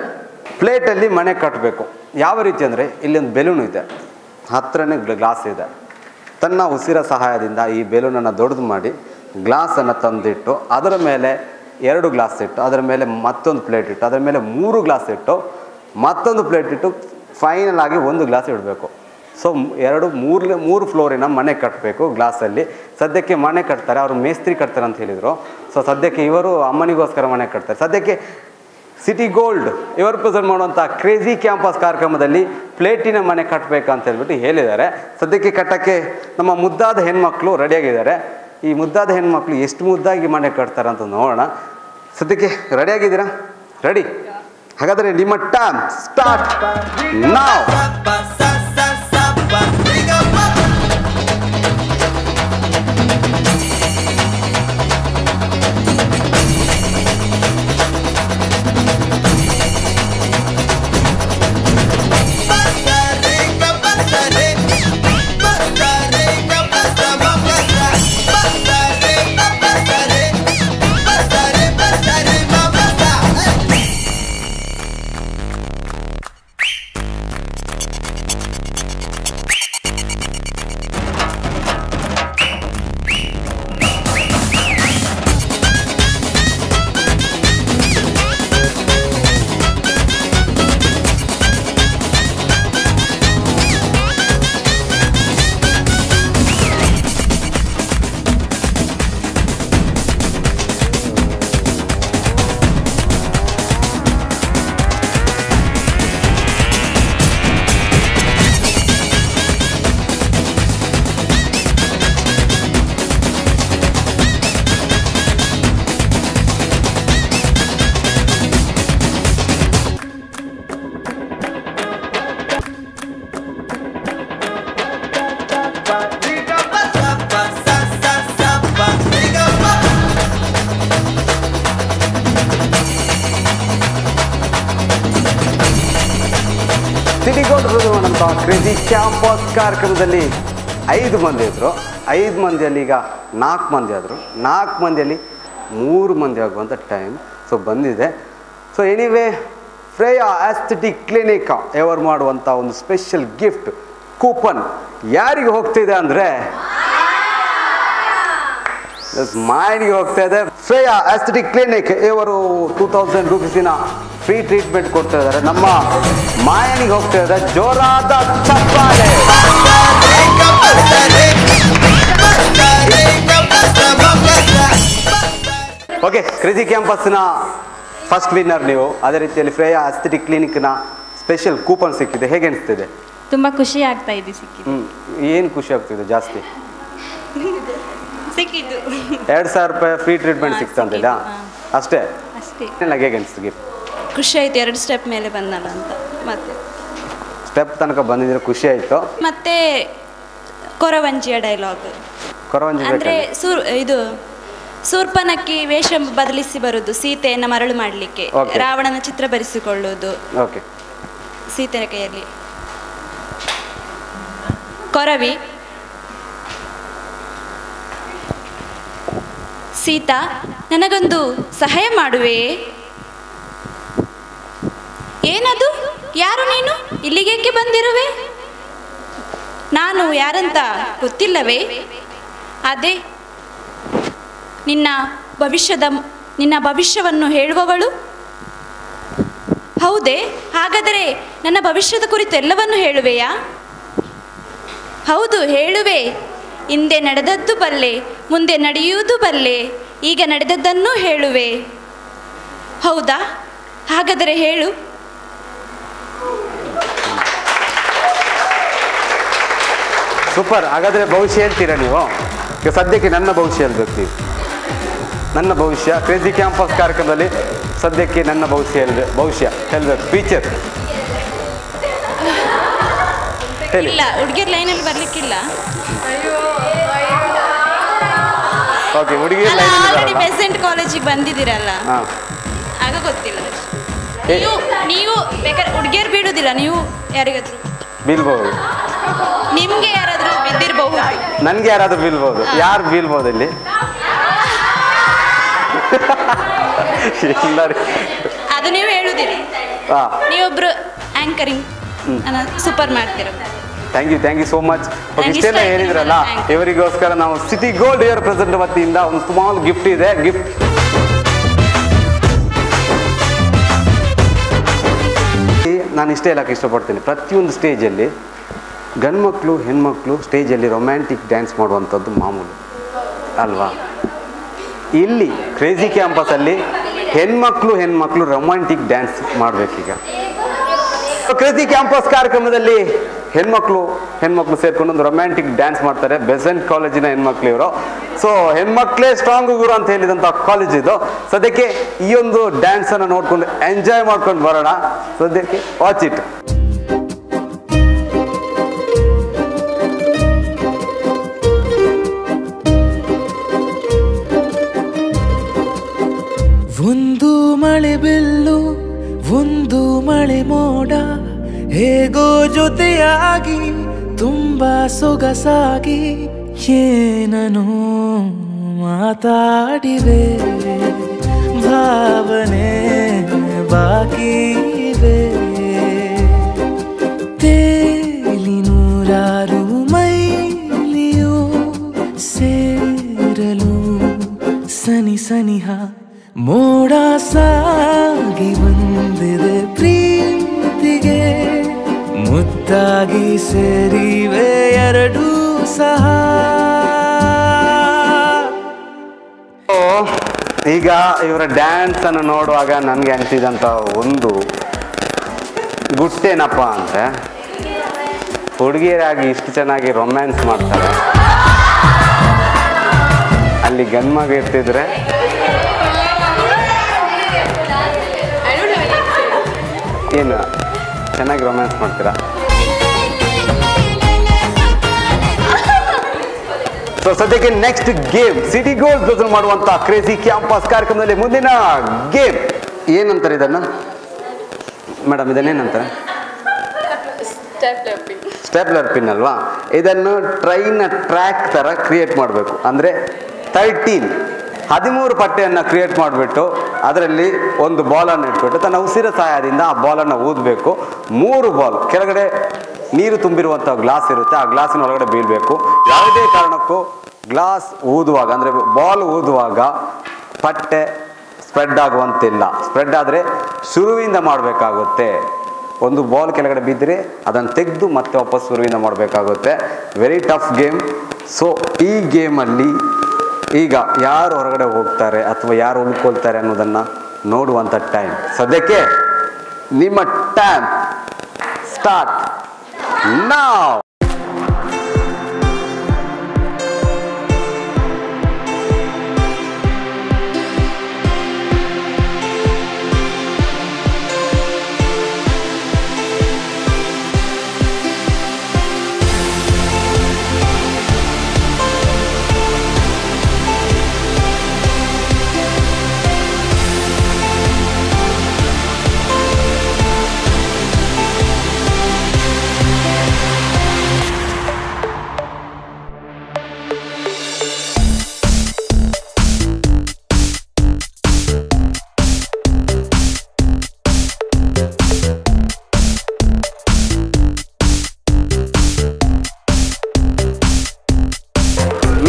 ಪ್ಲೇಟಲ್ಲಿ ಮನೆ ಕಟ್ಟಬೇಕು. ಯಾವ ರೀತಿ ಅಂದರೆ, ಇಲ್ಲೊಂದು ಬೆಲೂನ್ ಇದೆ, ಹತ್ರನೇ ಗ್ಲಾಸ್ ಇದೆ. ತನ್ನ ಉಸಿರ ಸಹಾಯದಿಂದ ಈ ಬೆಲೂನನ್ನು ದೊಡ್ಡದು ಮಾಡಿ ಗ್ಲಾಸನ್ನು ತಂದಿಟ್ಟು ಅದರ ಮೇಲೆ 2 ಗ್ಲಾಸ್ ಇಟ್ಟು ಅದರ ಮೇಲೆ ಮತ್ತೊಂದು ಪ್ಲೇಟ್ ಇಟ್ಟು ಅದರ ಮೇಲೆ 3 ಗ್ಲಾಸ್ ಇಟ್ಟು ಮತ್ತೊಂದು ಪ್ಲೇಟ್ ಇಟ್ಟು ಫೈನಲ್ ಆಗಿ 1 ಗ್ಲಾಸ್ ಇಡಬೇಕು. ಸೊ 3 ಫ್ಲೋರಿನ ಮನೆ ಕಟ್ಟಬೇಕು ಗ್ಲಾಸಲ್ಲಿ. ಸದ್ಯಕ್ಕೆ ಮನೆ ಕಟ್ತಾರೆ, ಅವರು ಮೇಸ್ತ್ರಿ ಕಟ್ತಾರೆ ಅಂತ ಹೇಳಿದರು. ಸೊ ಸದ್ಯಕ್ಕೆ ಇವರು ಅಮ್ಮನಿಗೋಸ್ಕರ ಮನೆ ಕಟ್ತಾರೆ. ಸದ್ಯಕ್ಕೆ ಸಿಟಿ ಗೋಲ್ಡ್ ಇವರು ಪ್ರೆಸೆಂಟ್ ಮಾಡುವಂಥ ಕ್ರೇಜಿ ಕ್ಯಾಂಪಸ್ ಕಾರ್ಯಕ್ರಮದಲ್ಲಿ ಪ್ಲೇಟಿನ ಮನೆ ಕಟ್ಟಬೇಕಂತ ಹೇಳ್ಬಿಟ್ಟು ಹೇಳಿದ್ದಾರೆ. ಸದ್ಯಕ್ಕೆ ಕಟ್ಟಕ್ಕೆ ನಮ್ಮ ಮುದ್ದಾದ ಹೆಣ್ಮಕ್ಳು ರೆಡಿಯಾಗಿದ್ದಾರೆ. ಈ ಮುದ್ದಾದ ಹೆಣ್ಮಕ್ಳು ಎಷ್ಟು ಮುದ್ದಾಗಿ ಮನೆ ಕಟ್ತಾರೆ ಅಂತ ನೋಡೋಣ. ಸದ್ಯಕ್ಕೆ ರೆಡಿಯಾಗಿದ್ದೀರಾ? ರೆಡಿ? ಹಾಗಾದರೆ ನಿಮ್ಮ ಟೈಮ್ ಸ್ಟಾರ್ಟ್ ನಾವ್. ಮಾಡುವಂಥ ಕ್ರೇಜಿ ಕ್ಯಾಂಪಸ್ ಕಾರ್ಯಕ್ರಮದಲ್ಲಿ 5 ಮಂದಿ ಇದ್ದರು. 5 ಮಂದಿಯಲ್ಲಿ ಈಗ 4 ಮಂದಿ ಆದರು. 4 ಮಂದಿಯಲ್ಲಿ 3 ಮಂದಿ ಆಗುವಂಥ ಟೈಮ್ ಬಂದಿದೆ. So anyway Freya aesthetic clinic ever ಮಾಡುವಂಥ ಒಂದು ಸ್ಪೆಷಲ್ ಗಿಫ್ಟ್ ಕೂಪನ್ ಯಾರಿಗೆ ಹೋಗ್ತಿದೆ ಅಂದರೆ ಮಾಯನಿಗೆ ಹೋಗ್ತಾ ಇದೆ. ಫ್ರೇಯಾ ಆಸ್ಥೆಟಿಕ್ ಕ್ಲಿನಿಕ್ ಇವರು 2000 ರೂಪೀಸಿನ ಫ್ರೀ ಟ್ರೀಟ್ಮೆಂಟ್ ಕೊಡ್ತಾ ಇದ್ದಾರೆ. ನಮ್ಮ ಮಾಯನಿಗೆ ಹೋಗ್ತಾ ಇದೆ ಜೋರಾದ ಚಪ್ಪಾಳೆ. ಓಕೆ, ಕ್ರೇಜಿ ಕ್ಯಾಂಪಸ್ನ ಫಸ್ಟ್ ವಿನ್ನರ್ ನೀವು. ಅದೇ ರೀತಿಯಲ್ಲಿ ಫ್ರೇಯಾ ಆಸ್ಥೆಟಿಕ್ ಕ್ಲಿನಿಕ್ನ ಸ್ಪೆಷಲ್ ಕೂಪನ್ ಸಿಕ್ಕಿದೆ. ಹೇಗೆ ಅನಿಸ್ತಿದೆ? ತುಂಬ ಖುಷಿ ಆಗ್ತಾ ಇದೆ ಸಿಕ್ಕಿದೆ. ಏನು ಖುಷಿ ಆಗ್ತಿದೆ ಜಾಸ್ತಿ? ಸಿಕ್ಕಿದ್ದು 2000 ರೂಪಾಯಿ ಫ್ರೀ ಟ್ರೀಟ್ಮೆಂಟ್ ಸಿಕ್ತಂತಿಲ್ಲ ಅಷ್ಟೇ? ಅಷ್ಟೇ. ಹೇಗೆ ಅನಿಸ್ತು ಗಿಫ್ಟ್? ಖುಷಿ ಆಯ್ತು, 2 ಸ್ಟೆಪ್ ಮೇಲೆ ಬಂದಲ್ಲ ಅಂತ. ಮತ್ತೆ ಸ್ಟೆಪ್ ತನಕ ಬಂದಿದ್ರೆ ಖುಷಿ ಆಯಿತು. ಮತ್ತೆ ಕೊರವಂಜಿಯ ಡೈಲಾಗ್ ಕೊರವಂಜಿ ಅಂದರೆ ಇದು ಸೂರ್ಪನಕ್ಕಿ ವೇಷ ಬದಲಿಸಿ ಬರುವುದು ಸೀತೆಯನ್ನು ಮರಳು ಮಾಡಲಿಕ್ಕೆ. Okay. ರಾವಣನ ಚಿತ್ರ ಬರೆಸಿಕೊಳ್ಳುವುದು ಓಕೆ. ಸೀತೆಯ ಕೈಯಲ್ಲಿ. ಕೊರವಿ ಸೀತಾ, ನನಗೊಂದು ಸಹಾಯ ಮಾಡುವೆ? ಏನದು? ಯಾರು ನೀನು? ಇಲ್ಲಿಗೇಕೆ ಬಂದಿರುವೆ? ನಾನು ಯಾರಂತ ಗೊತ್ತಿಲ್ಲವೇ? ಅದೇ ನಿನ್ನ ಭವಿಷ್ಯವನ್ನು ಹೇಳುವವಳು. ಹೌದೇ? ಹಾಗಾದರೆ ನನ್ನ ಭವಿಷ್ಯದ ಕುರಿತು ಎಲ್ಲವನ್ನು ಹೇಳುವೆಯಾ? ಹೌದು, ಹೇಳುವೆ. ಹಿಂದೆ ನಡೆದದ್ದು ಬಲ್ಲೆ, ಮುಂದೆ ನಡೆಯುವುದು ಬಲ್ಲೆ, ಈಗ ನಡೆದದ್ದನ್ನು ಹೇಳುವೆ. ಹೌದಾ? ಹಾಗಾದರೆ ಹೇಳು. ಸೂಪರ್. ಹಾಗಾದರೆ ಭವಿಷ್ಯ ಹೇಳ್ತೀರಾ ನೀವು? ಈಗ ಸದ್ಯಕ್ಕೆ ನನ್ನ ಭವಿಷ್ಯ ಹೇಳ್ಬೇಕು ನೀವು. ನನ್ನ ಭವಿಷ್ಯ ಕ್ರೇಜಿ ಕ್ಯಾಂಪಸ್ ಕಾರ್ಯಕ್ರಮದಲ್ಲಿ ಸದ್ಯಕ್ಕೆ ನನ್ನ ಭವಿಷ್ಯ ಹೇಳ್ಬೇಕು. ಫೀಚರ್ ಹೇಳಿ. ಇಲ್ಲ, ಹುಡುಗಿಯರ್ ಲೈನಲ್ಲಿ ಬರ್ಲಿಕ್ಕಿಲ್ಲ. ಓಕೆ, ಹುಡುಗಿಯರ್ ಆಲ್ರೆಡಿ ಲೈನ್ ಬೆಸೆಂಟ್ ಕಾಲೇಜಿಗೆ ಬಂದಿದ್ದೀರಲ್ಲ, ಹಾಂ, ಆಗ ಗೊತ್ತಿಲ್ಲ. ನೀವು ಬೇಕಾದ್ರೆ ಹುಡುಗಿಯರು ಬೀಳುದಿಲ್ಲ, ನೀವು ಯಾರಿಗಾದ್ರು ಬೀಳ್ಬೋದು. ನಿಮ್ಗೆ ಯಾರಾದ್ರೂ ಬಿದ್ದಿರಬಹುದು. ನನಗೆ ಯಾರಾದ್ರೂ ಬೀಳ್ಬೋದು. ಯಾರು ಬೀಳ್ಬೋದು ಇಲ್ಲಿ? ಅದು ನೀವು ಹೇಳುದಿರಿ. ನೀವೊಬ್ರು ಆಂಕರಿಂಗ್ ಸೂಪರ್ ಮಾಡ್ತೀರ. Thank you so much. ಇಷ್ಟೆಲ್ಲ ಹೇಳಿದ್ರಲ್ಲ, ಇವರಿಗೋಸ್ಕರ ನಾವು ಸಿಟಿ ಗೋಲ್ಡ್ ಏರ್ ಪ್ರೆಸೆಂಟ್ ವತಿಯಿಂದ ಒಂದು ಸ್ಮಾಲ್ ಗಿಫ್ಟ್ ಇದೆ. ಗಿಫ್ಟ್ ನಾನು ಇಷ್ಟೇ ಹೇಳಕ್ಕೆ ಇಷ್ಟಪಡ್ತೀನಿ. ಪ್ರತಿಯೊಂದು ಸ್ಟೇಜಲ್ಲಿ ಗಂಡ್ಮಕ್ಳು ಹೆಣ್ಮಕ್ಳು ಸ್ಟೇಜಲ್ಲಿ ರೊಮ್ಯಾಂಟಿಕ್ ಡ್ಯಾನ್ಸ್ ಮಾಡುವಂಥದ್ದು ಮಾಮೂಲು ಅಲ್ವಾ? ಇಲ್ಲಿ ಕ್ರೇಜಿ ಕ್ಯಾಂಪಸಲ್ಲಿ ಹೆಣ್ಮಕ್ಳು ರೊಮ್ಯಾಂಟಿಕ್ ಡ್ಯಾನ್ಸ್ ಮಾಡಬೇಕೀಗ. ಕ್ರೇಜಿ ಕ್ಯಾಂಪಸ್ ಕಾರ್ಯಕ್ರಮದಲ್ಲಿ ಹೆಣ್ಮಕ್ಳು ಸೇರ್ಕೊಂಡು ಒಂದು ರೊಮ್ಯಾಂಟಿಕ್ ಡ್ಯಾನ್ಸ್ ಮಾಡ್ತಾರೆ. ಬೆಸೆಂಟ್ ಕಾಲೇಜಿನ ಹೆಣ್ಮಕ್ಳು ಇವರು. ಸೊ ಹೆಣ್ಮಕ್ಳೇ ಸ್ಟ್ರಾಂಗ್ ಗುರು ಅಂತ ಹೇಳಿದಂಥ ಕಾಲೇಜ್ ಇದು. ಸದ್ಯಕ್ಕೆ ಈ ಒಂದು ಡ್ಯಾನ್ಸನ್ನು ನೋಡ್ಕೊಂಡು ಎಂಜಾಯ್ ಮಾಡ್ಕೊಂಡು ಬರೋಣ. ಸದ್ಯಕ್ಕೆ ವಾಚ್ ಇಟ್. ಒಂದು ಮಳೆ ಬಿಲ್ಲು, ಒಂದು ಮಳೆ ಮೋಡ, ಹೇಗೋ ಜೊತೆಯಾಗಿ ತುಂಬಾ ಸೊಗಸಾಗಿ ಏನೋ ಮಾತಾಡಿವೆ. ಭಾವನೆ ಬಾಕಿ ಇವೆ. ತೇಲಿ ನೂರಾರು ಮೈಲಿಯೋ ಸೇರಲು ಸನಿಹ ಮೋಡ ಸಾಗಿ ಬಂದಿದೆ ಪ್ರೀತಿಗೆ. ಮುದ್ದಾಗಿ ಸೇರಿವೆ ಎರಡೂ ಸಹ. ಈಗ ಇವರ ಡ್ಯಾನ್ಸ್ ಅನ್ನು ನೋಡುವಾಗ ನನಗೆ ಅನಿಸಿದಂಥ ಒಂದು ಗುಟ್ಟೇನಪ್ಪ ಅಂದರೆ, ಹುಡುಗಿಯರಾಗಿ ಇಷ್ಟು ಚೆನ್ನಾಗಿ ರೊಮ್ಯಾನ್ಸ್ ಮಾಡ್ತಾರೆ, ಅಲ್ಲಿ ಗಂಡ್ಮಗ ಇರ್ತಿದ್ರೆ ಏನು ಚೆನ್ನಾಗಿ ರೊಮ್ಯಾನ್ಸ್ ಮಾಡ್ತೀರಾ? ಸೊ ಸದ್ಯಕ್ಕೆ next game city Gold present ಮಾಡುವಂಥ ಕ್ರೇಜಿ ಕ್ಯಾಂಪಸ್ ಕಾರ್ಯಕ್ರಮದಲ್ಲಿ ಮುಂದಿನ ಗೇಮ್ ಏನಂತಾರೆ ಇದನ್ನು ಮೇಡಮ್? ಇದನ್ನೇನಂತಾರೆ? ಸ್ಟೆಪ್ ಸ್ಟೇಪ್ಲರ್ ಪಿನ್ ಅಲ್ವಾ, ಇದನ್ನು ಟ್ರೈನ್ ಟ್ರ್ಯಾಕ್ ಥರ ಕ್ರಿಯೇಟ್ ಮಾಡಬೇಕು. ಅಂದರೆ 13 ಪಟ್ಟೆಯನ್ನು ಕ್ರಿಯೇಟ್ ಮಾಡಿಬಿಟ್ಟು ಅದರಲ್ಲಿ ಒಂದು ಬಾಲನ್ನು ಇಟ್ಬಿಟ್ಟು ತನ್ನ ಉಸಿರ ಸಹಾಯದಿಂದ ಆ ಬಾಲನ್ನು ಊದಬೇಕು. 3 ಬಾಲ್ ಕೆಳಗಡೆ ನೀರು ತುಂಬಿರುವಂಥ ಗ್ಲಾಸ್ ಇರುತ್ತೆ, ಆ ಗ್ಲಾಸಿನ ಒಳಗಡೆ ಬೀಳಬೇಕು. ಯಾವುದೇ ಕಾರಣಕ್ಕೂ ಗ್ಲಾಸ್ ಊದುವಾಗ ಅಂದರೆ ಬಾಲ್ ಊದುವಾಗ ಪಟ್ಟೆ ಸ್ಪ್ರೆಡ್ ಆಗುವಂತಿಲ್ಲ. ಸ್ಪ್ರೆಡ್ ಆದರೆ ಶುರುವಿಂದ ಮಾಡಬೇಕಾಗುತ್ತೆ. ಒಂದು ಬಾಲ್ ಕೆಳಗಡೆ ಬಿದ್ದರೆ ಅದನ್ನು ತೆಗೆದು ಮತ್ತೆ ವಾಪಸ್ ಶುರುವಿಂದ ಮಾಡಬೇಕಾಗುತ್ತೆ. Very tough game. ಸೊ ಈ ಗೇಮಲ್ಲಿ ಈಗ ಯಾರು ಹೊರಗಡೆ ಹೋಗ್ತಾರೆ ಅಥವಾ ಯಾರು ಉಳ್ಕೊಳ್ತಾರೆ ಅನ್ನೋದನ್ನು ನೋಡುವಂಥ ಟೈಮ್. ಸದ್ಯಕ್ಕೆ ನಿಮ್ಮ ಟೈಮ್ ಸ್ಟಾರ್ಟ್ ನಾವ್.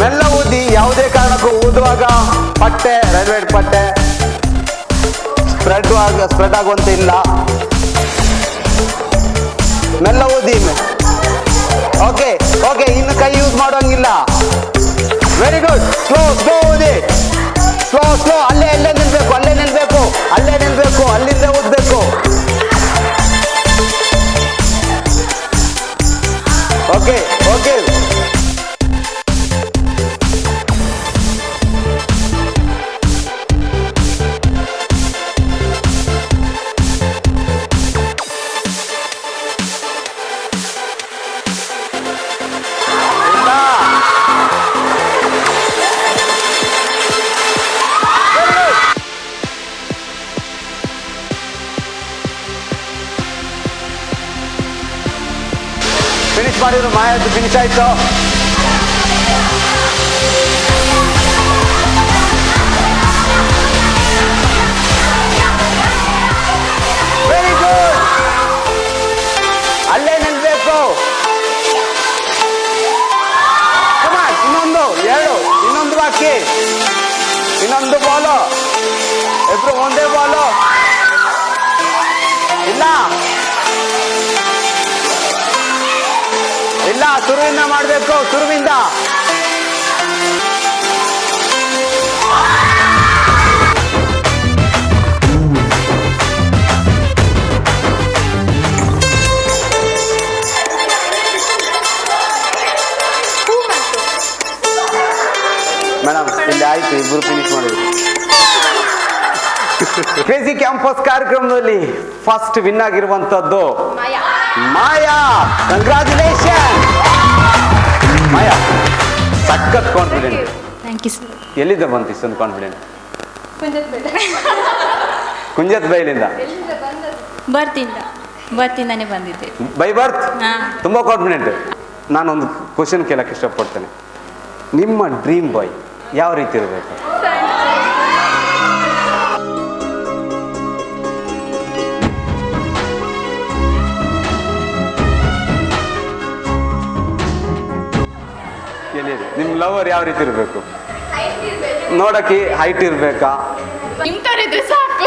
ಮೆಲ್ಲ ಊದಿ, ಯಾವುದೇ ಕಾರಣಕ್ಕೂ ಊದುವಾಗ ಪಟ್ಟೆ ರೈಲ್ವೆ ಪಟ್ಟೆ ಸ್ಪ್ರೆಡ್ ಆಗುವಂತೆ ಇಲ್ಲ. ಮೆಲ್ಲ ಊದಿ. ಓಕೆ ಓಕೆ, ಇನ್ನು ಕೈ ಯೂಸ್ ಮಾಡೋಂಗಿಲ್ಲ. Very good. ಸ್ಲೋ ಸ್ಲೋ ಊದಿ. Slow slow. ಅಲ್ಲೇ ನಿಲ್ಬೇಕು, ಅಲ್ಲಿಂದ ಊದಬೇಕು. Okay okay. ಫಿನಿಶ್ ಮಾಡಿದ್ರು. ಮಾಯದ್ದು ಫಿನಿಶ್ ಆಯ್ತು. Very good. ಅಲ್ಲೇ ನಿಲ್ಬೇಕು. ಇನ್ನೊಂದು 2, ಇನ್ನೊಂದು ಬಾಕಿ. ಇನ್ನೊಂದು ಬಾಲು. ಇಬ್ರು ಒಂದೇ ಬಾಲು. ಇಲ್ಲ, ಶುರುವಿಂದ ಮಾಡಬೇಕು. ಶುರುವಿಂದ. ಮೇಡಮ್ ಇಲ್ಲಿ ಆಯ್ತು, ಇಬ್ರು ಫಿನಿಶ್ ಮಾಡಿದ್ರು. ಕ್ರೇಜಿ ಕ್ಯಾಂಪಸ್ ಕಾರ್ಯಕ್ರಮದಲ್ಲಿ ಫಸ್ಟ್ ವಿನ್ ಆಗಿರುವಂತದ್ದು ಮಾಯಾ. ಕಂಗ್ರಾಚುಲೇಷನ್ ಮಾಯಾ. ಸಖತ್ ಕಾನ್ಫಿಡೆಂಟ್. Thank you sir. ಎಲ್ಲಿಂದ ಬಂತು ಇಷ್ಟೊಂದು ಕಾನ್ಫಿಡೆಂಟ್? ಕುಂಜತ್ ಬೈಲಿಂದ. ಬರ್ತಿಂದಾನೆ ಬಂದಿದ್ದೆ. ಬೈ ಬರ್ತ್ ತುಂಬಾ ಕಾನ್ಫಿಡೆಂಟ್. ನಾನೊಂದು ಕ್ವಶನ್ ಕೇಳಕ್ಕೆ ಇಷ್ಟಪಡ್ತೇನೆ. ನಿಮ್ಮ ಡ್ರೀಮ್ ಬಾಯ್ ಯಾವ ರೀತಿ ಇರಬೇಕು? ನಿಮ್ ಲವರ್ ಯಾವ ರೀತಿ ಇರಬೇಕು? ನೋಡಕ್ಕೆ ಹೈಟ್ ಇರ್ಬೇಕಾ? ನಿಮ್ತರಿದ್ರೆ ಸಾಕು.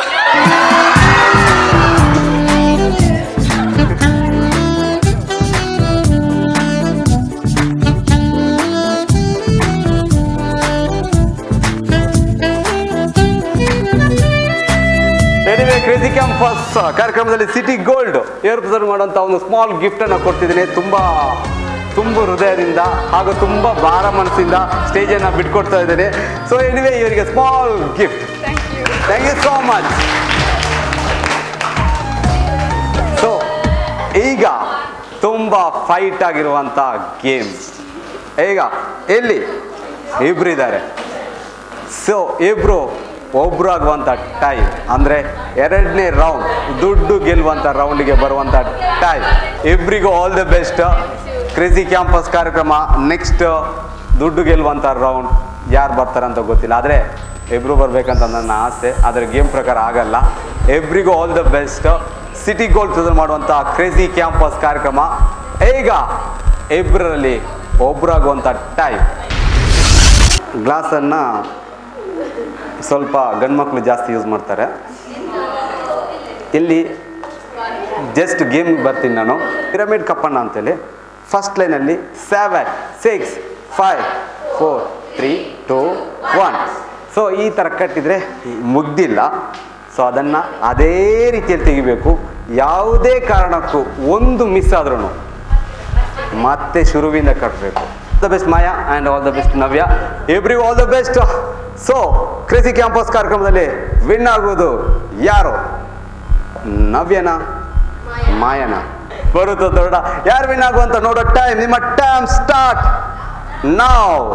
ಕ್ರೇಜಿ ಕ್ಯಾಂಪಸ್ ಕಾರ್ಯಕ್ರಮದಲ್ಲಿ ಸಿಟಿ ಗೋಲ್ಡ್ ಏರ್ ಪ್ರೆಸೆಂಟ್ ಮಾಡುವಂತ ಒಂದು ಸ್ಮಾಲ್ ಗಿಫ್ಟ್ ಅನ್ನು ಕೊಡ್ತಿದ್ದೀನಿ. ತುಂಬ ಹೃದಯದಿಂದ ಹಾಗೂ ತುಂಬ ಭಾರ ಮನಸ್ಸಿಂದ ಸ್ಟೇಜನ್ನು ಬಿಟ್ಕೊಡ್ತಾ ಇದ್ದೇನೆ. ಸೊ ಎನಿವೇ ಇವರಿಗೆ small gift. Thank you so much. So ಈಗ ತುಂಬ ಫೈಟ್ ಆಗಿರುವಂಥ ಗೇಮ್. ಈಗ ಎಲ್ಲಿ ಇಬ್ರು ಇದ್ದಾರೆ. ಸೊ ಇಬ್ರು ಒಬ್ರು ಆಗುವಂಥ ಟೈಮ್ ಅಂದರೆ ಎರಡನೇ ರೌಂಡ್ ದುಡ್ಡು ಗೆಲ್ಲುವಂಥ ರೌಂಡಿಗೆ ಬರುವಂಥ ಟೈಮ್. ಇಬ್ಬರಿಗೂ all the best. Crazy campus ಕಾರ್ಯಕ್ರಮ ನೆಕ್ಸ್ಟ್ ದುಡ್ಡು ಗೆಲ್ಲುವಂಥ ರೌಂಡ್ ಯಾರು ಬರ್ತಾರೆ ಅಂತ ಗೊತ್ತಿಲ್ಲ, ಆದರೆ ಇಬ್ಬರು ಬರಬೇಕಂತ ನನ್ನ ಆಸೆ. ಆದರೆ ಗೇಮ್ ಪ್ರಕಾರ ಆಗಲ್ಲ. ಎವ್ರಿಗೂ all the best. City Gold present ಮಾಡುವಂಥ ಕ್ರೇಜಿ ಕ್ಯಾಂಪಸ್ ಕಾರ್ಯಕ್ರಮ ಈಗ ಇಬ್ಬರಲ್ಲಿ ಒಬ್ಬರಾಗುವಂಥ ಟೈಮ್. ಗ್ಲಾಸನ್ನು ಸ್ವಲ್ಪ ಗಂಡು ಮಕ್ಕಳು ಜಾಸ್ತಿ ಯೂಸ್ ಮಾಡ್ತಾರೆ. ಇಲ್ಲಿ ಜಸ್ಟ್ ಗೇಮ್ಗೆ ಬರ್ತೀನಿ ನಾನು. ಪಿರಮಿಡ್ ಕಪ್ಪಣ್ಣ ಅಂತೇಳಿ ಫಸ್ಟ್ ಲೈನಲ್ಲಿ 7 6 5 4 3 2 1. ಸೊ ಈ ಥರ ಕಟ್ಟಿದರೆ ಮುಗ್ದಿಲ್ಲ. ಸೊ ಅದನ್ನು ಅದೇ ರೀತಿಯಲ್ಲಿ ತೆಗಿಬೇಕು. ಯಾವುದೇ ಕಾರಣಕ್ಕೂ ಒಂದು ಮಿಸ್ ಆದ್ರೂ ಮತ್ತೆ ಶುರುವಿಂದ ಕಟ್ಟಬೇಕು. The best Maya and all the best Navya. Every all the best. So crazy campus ಕಾರ್ಯಕ್ರಮದಲ್ಲಿ ವಿನ್ ಆಗೋದು ಯಾರು? ನವ್ಯನ ಮಾಯನ? ಬರುತ್ತೋ ದೊಡ್ಡ ಯಾರು ವಿನ್ ಆಗುವಂತ ನೋಡೋ ಟೈಮ್. ನಿಮ್ಮ ಟೈಮ್ ಸ್ಟಾರ್ಟ್ ನಾವ್.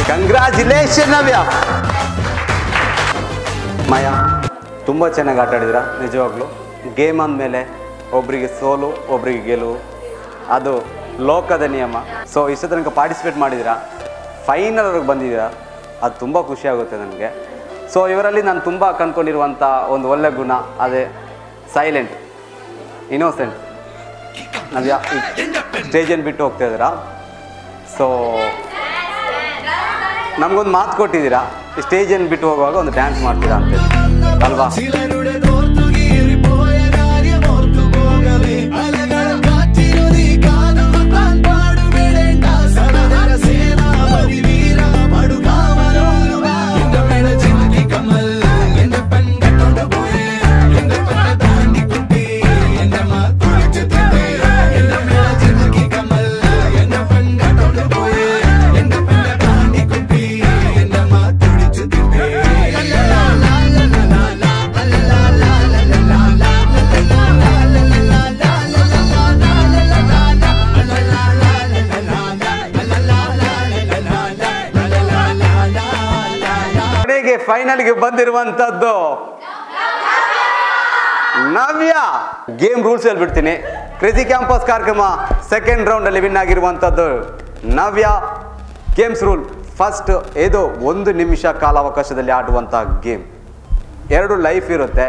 ಕಂಗ್ರ್ಯಾಚುಲೇಷನ್ ನವ್ಯ. ಮಾಯಾ ತುಂಬ ಚೆನ್ನಾಗಿ ಆಟ ಆಡಿದ್ರ ನಿಜವಾಗ್ಲೂ. ಗೇಮ್ ಅಂದಮೇಲೆ ಒಬ್ರಿಗೆ ಸೋಲು ಒಬ್ರಿಗೆ ಗೆಲುವು, ಅದು ಲೋಕದ ನಿಯಮ. ಸೊ ಇಷ್ಟು ತನಕ ಪಾರ್ಟಿಸಿಪೇಟ್ ಮಾಡಿದ್ದೀರಾ, ಫೈನಲ್ವರೆಗೆ ಬಂದಿದ್ದೀರಾ, ಅದು ತುಂಬ ಖುಷಿಯಾಗುತ್ತೆ ನನಗೆ. ಸೊ ಇವರಲ್ಲಿ ನಾನು ತುಂಬ ಕಂಡ್ಕೊಂಡಿರುವಂಥ ಒಂದು ಒಳ್ಳೆ ಗುಣ ಅದೇ ಸೈಲೆಂಟ್, ಇನ್ನೋಸೆಂಟ್. ನವ್ಯ ಸ್ಟೇಜನ್ನು ಬಿಟ್ಟು ಹೋಗ್ತಾ ಇದ್ದೀರಾ. ಸೊ ನಮಗೊಂದು ಮಾತು ಕೊಟ್ಟಿದ್ದೀರಾ, ಸ್ಟೇಜನ್ನು ಬಿಟ್ಟು ಹೋಗುವಾಗ ಒಂದು ಡ್ಯಾನ್ಸ್ ಮಾಡ್ತೀರಾ ಅಂತೇಳಿ ಅಲ್ವಾ? ಫೈನಲ್ಗೆ ಬಂದಿರುವಂತದ್ದು ನವ್ಯ. ಗೇಮ್ ರೂಲ್ಸ್ ಹೇಳ್ಬಿಡ್ತೀನಿ. ಕ್ರೇಜಿ ಕ್ಯಾಂಪಸ್ ಕಾರ್ಯಕ್ರಮ ಸೆಕೆಂಡ್ ರೌಂಡ್ ಅಲ್ಲಿ ವಿನ್ ಆಗಿರುವಂತದ್ದು ನವ್ಯ. ಗೇಮ್ಸ್ ರೂಲ್ ಫಸ್ಟ್, ಇದು 1 ನಿಮಿಷ ಕಾಲಾವಕಾಶದಲ್ಲಿ ಆಡುವಂತಹ ಗೇಮ್. 2 ಲೈಫ್ ಇರುತ್ತೆ,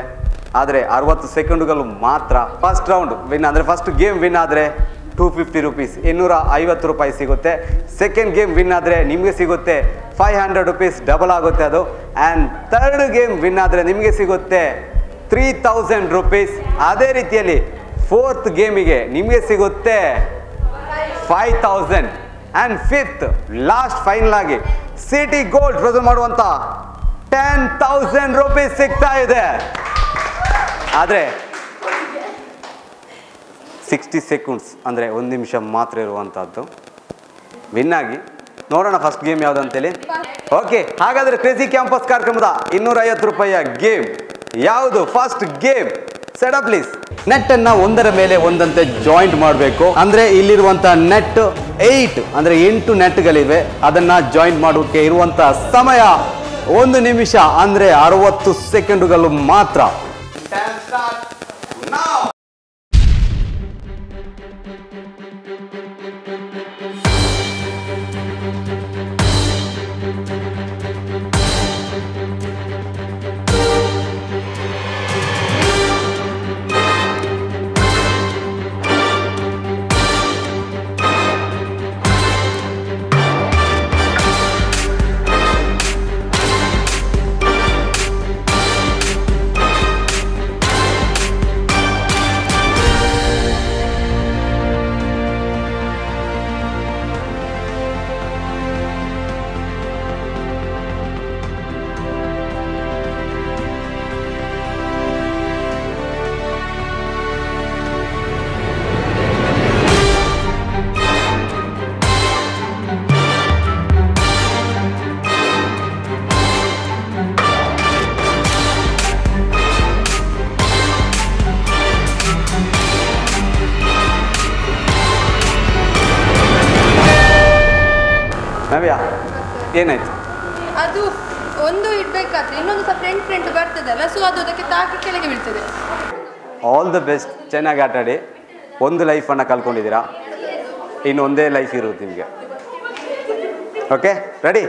ಆದರೆ 60 ಸೆಕೆಂಡುಗಳು ಮಾತ್ರ. ಫಸ್ಟ್ ರೌಂಡ್ ವಿನ್ ಅಂದರೆ ಫಸ್ಟ್ ಗೇಮ್ ವಿನ್ ಆದರೆ 250 ರೂಪೀಸ್, 250 ರೂಪಾಯಿ ಸಿಗುತ್ತೆ. ಸೆಕೆಂಡ್ ಗೇಮ್ ವಿನ್ ಆದರೆ ನಿಮಗೆ ಸಿಗುತ್ತೆ 500 ರೂಪೀಸ್, ಡಬಲ್ ಆಗುತ್ತೆ ಅದು. ಆ್ಯಂಡ್ ಥರ್ಡ್ ಗೇಮ್ ವಿನ್ ಆದರೆ ನಿಮಗೆ ಸಿಗುತ್ತೆ 3000 ರೂಪೀಸ್. ಅದೇ ರೀತಿಯಲ್ಲಿ ಫೋರ್ತ್ ಗೇಮಿಗೆ ನಿಮಗೆ ಸಿಗುತ್ತೆ 5000. ಆ್ಯಂಡ್ ಫಿಫ್ತ್ ಲಾಸ್ಟ್ ಫೈನಲ್ ಆಗಿ ಸಿಟಿ ಗೋಲ್ಡ್ ಪ್ರೆಸೆಂಟ್ ಮಾಡುವಂಥ 10,000 ರೂಪೀಸ್ ಸಿಗ್ತಾ ಇದೆ. ಆದರೆ 60 ಸೆಕೆಂಡ್ಸ್ ಅಂದರೆ 1 ನಿಮಿಷ ಮಾತ್ರ ಇರುವಂಥದ್ದು. ವಿನ್ ಆಗಿ ನೋಡೋಣ ಫಸ್ಟ್ ಗೇಮ್ ಯಾವುದು ಅಂತೇಳಿ. ಓಕೆ, ಹಾಗಾದರೆ ಕ್ರೇಜಿ ಕ್ಯಾಂಪಸ್ ಕಾರ್ಯಕ್ರಮದ 250 ರೂಪಾಯಿಯ ಗೇಮ್ ಯಾವುದು? First game set up please. Net ಅನ್ನ ಒಂದರ ಮೇಲೆ ಒಂದಂತೆ ಜಾಯಿಂಟ್ ಮಾಡಬೇಕು. ಅಂದ್ರೆ ಇಲ್ಲಿರುವಂತಹ ನೆಟ್ 8 ಅಂದ್ರೆ 8 ನೆಟ್ಗಳಿವೆ. ಅದನ್ನ ಜಾಯಿಂಟ್ ಮಾಡೋಕೆ ಇರುವಂತಹ ಸಮಯ 1 ನಿಮಿಷ ಅಂದ್ರೆ 60 ಸೆಕೆಂಡುಗಳು ಮಾತ್ರ. ನವ್ಯ ಏನಾಯ್ತು? ಅದು ಒಂದು ಇಡಬೇಕಾದ್ರೆ ಇನ್ನೊಂದು ಸಹ ಫ್ರೆಂಡ್ ಬರ್ತದಲ್ಲ, ಸೊ ಅದು ಅದಕ್ಕೆ ತಾಕಿ ಕೆಳಗೆ ಬೀಳ್ತದೆ. All the best. ಚೆನ್ನಾಗಿ ಆಟ ಆಡಿ 1 ಲೈಫನ್ನು ಕಳ್ಕೊಂಡಿದ್ದೀರಾ, ಇನ್ನೊಂದೇ ಲೈಫ್ ಇರುತ್ತೆ ನಿಮಗೆ. Okay, ready?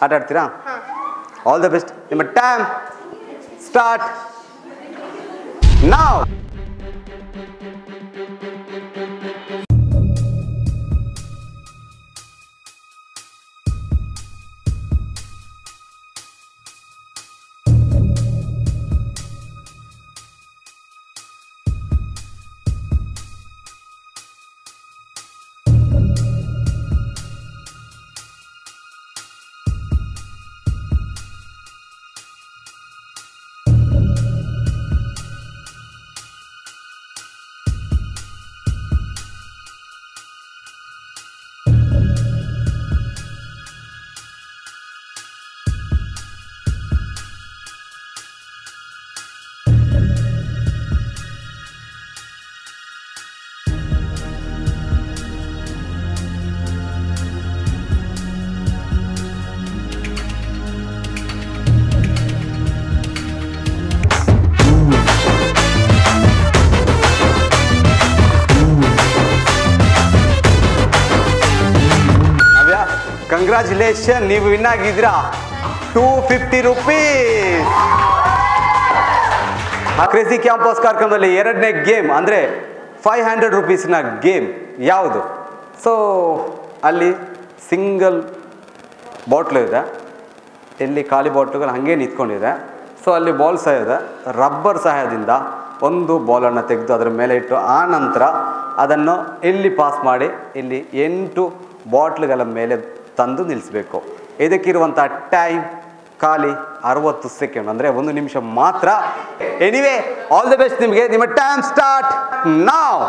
ಆಟ ಆಡ್ತೀರಾ? All the best. ನಿಮ್ಮ ಟೈಮ್ ಸ್ಟಾರ್ಟ್ ನೌ. ಕಂಗ್ರ್ಯಾಚುಲೇಷನ್, ನೀವು ವಿನ್ ಆಗಿದ್ದೀರಾ 250 ರೂಪೀಸ್. ಕ್ರೇಜಿ ಕ್ಯಾಂಪಸ್ ಕಾರ್ಯಕ್ರಮದಲ್ಲಿ ಎರಡನೇ ಗೇಮ್ ಅಂದರೆ 500 ರೂಪೀಸ್ನ ಗೇಮ್ ಯಾವುದು? ಸೊ ಅಲ್ಲಿ ಸಿಂಗಲ್ ಬಾಟ್ಲು ಇದೆ, ಇಲ್ಲಿ ಖಾಲಿ ಬಾಟ್ಲುಗಳು ಹಾಗೆ ನಿಂತ್ಕೊಂಡಿದೆ. ಸೊ ಅಲ್ಲಿ ಬಾಲ್ ಸಹ ಇದೆ. ರಬ್ಬರ್ ಸಹಾಯದಿಂದ ಒಂದು ಬಾಲನ್ನು ತೆಗೆದು ಅದರ ಮೇಲೆ ಇಟ್ಟು ಆ ನಂತರ ಅದನ್ನು ಇಲ್ಲಿ ಪಾಸ್ ಮಾಡಿ ಇಲ್ಲಿ 8 ಬಾಟ್ಲುಗಳ ಮೇಲೆ ತಂದು ನಿಲ್ಲಿಸಬೇಕು. ಇದಕ್ಕಿರುವಂಥ ಟೈಮ್ ಖಾಲಿ 60 ಸೆಕೆಂಡ್, ಅಂದರೆ 1 ನಿಮಿಷ ಮಾತ್ರ. ಎನಿವೇ ಆಲ್ ದಿ ಬೆಸ್ಟ್ ನಿಮಗೆ. ನಿಮ್ಮ ಟೈಮ್ ಸ್ಟಾರ್ಟ್ ನಾವ್.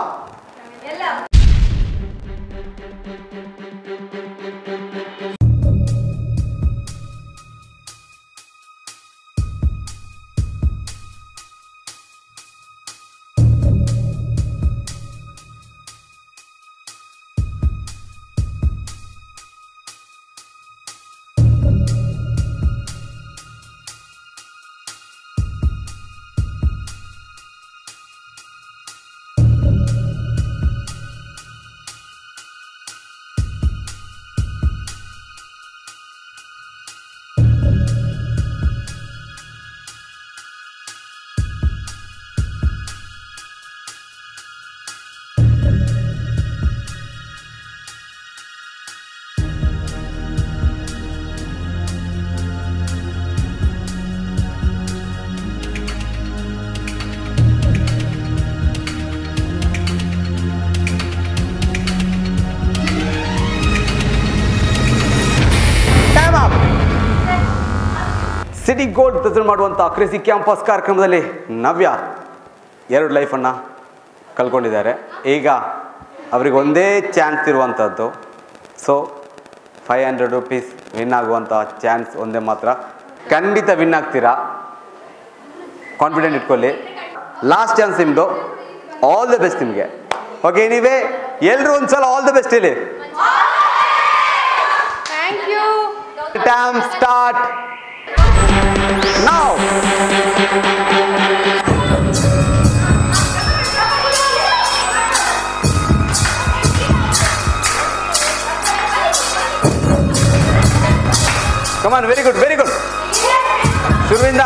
ಸಿಟಿ ಗೋಲ್ಡ್ ಪ್ರೆಸೆಂಟ್ ಮಾಡುವಂಥ ಕ್ರೇಜಿ ಕ್ಯಾಂಪಸ್ ಕಾರ್ಯಕ್ರಮದಲ್ಲಿ ನವ್ಯ 2 ಲೈಫನ್ನು ಕಳ್ಕೊಂಡಿದ್ದಾರೆ. ಈಗ ಅವರಿಗೆ ಒಂದೇ ಚಾನ್ಸ್ ಇರುವಂಥದ್ದು. ಸೊ 500 ರೂಪೀಸ್ ವಿನ್ ಆಗುವಂಥ ಚಾನ್ಸ್ ಒಂದೇ ಮಾತ್ರ. ಖಂಡಿತ ವಿನ್ ಆಗ್ತೀರಾ, ಕಾನ್ಫಿಡೆಂಟ್ ಇಟ್ಕೊಳ್ಳಿ. ಲಾಸ್ಟ್ ಚಾನ್ಸ್ ನಿಮ್ಮದು. ಆಲ್ ದ ಬೆಸ್ಟ್ ನಿಮಗೆ. ಓಕೆ, ನೀವೇ ಎಲ್ಲರೂ ಒಂದ್ಸಲ ಆಲ್ ದ ಬೆಸ್ಟ್ ಹೇಳಿ. Thank you. Time start now. Come on, very good, very good. ಶುರುವಿಂದ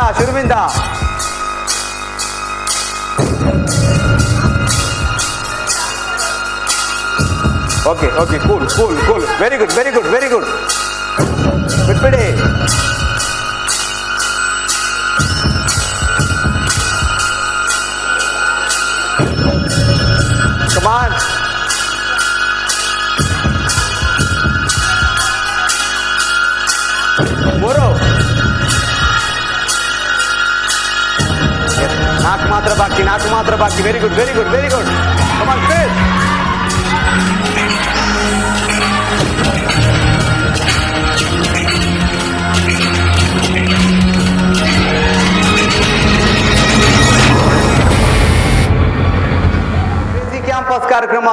ಓಕೆ, ಕೂಲ್. Very good. ಬಿಟ್ಬಿಡಿ. Come on. ಮೂರು. ನಾಲ್ಕು ಮಾತ್ರ ಬಾಕಿ. Very good. Come on, Chris. Campus ಕಾರ್ಯಕ್ರಮ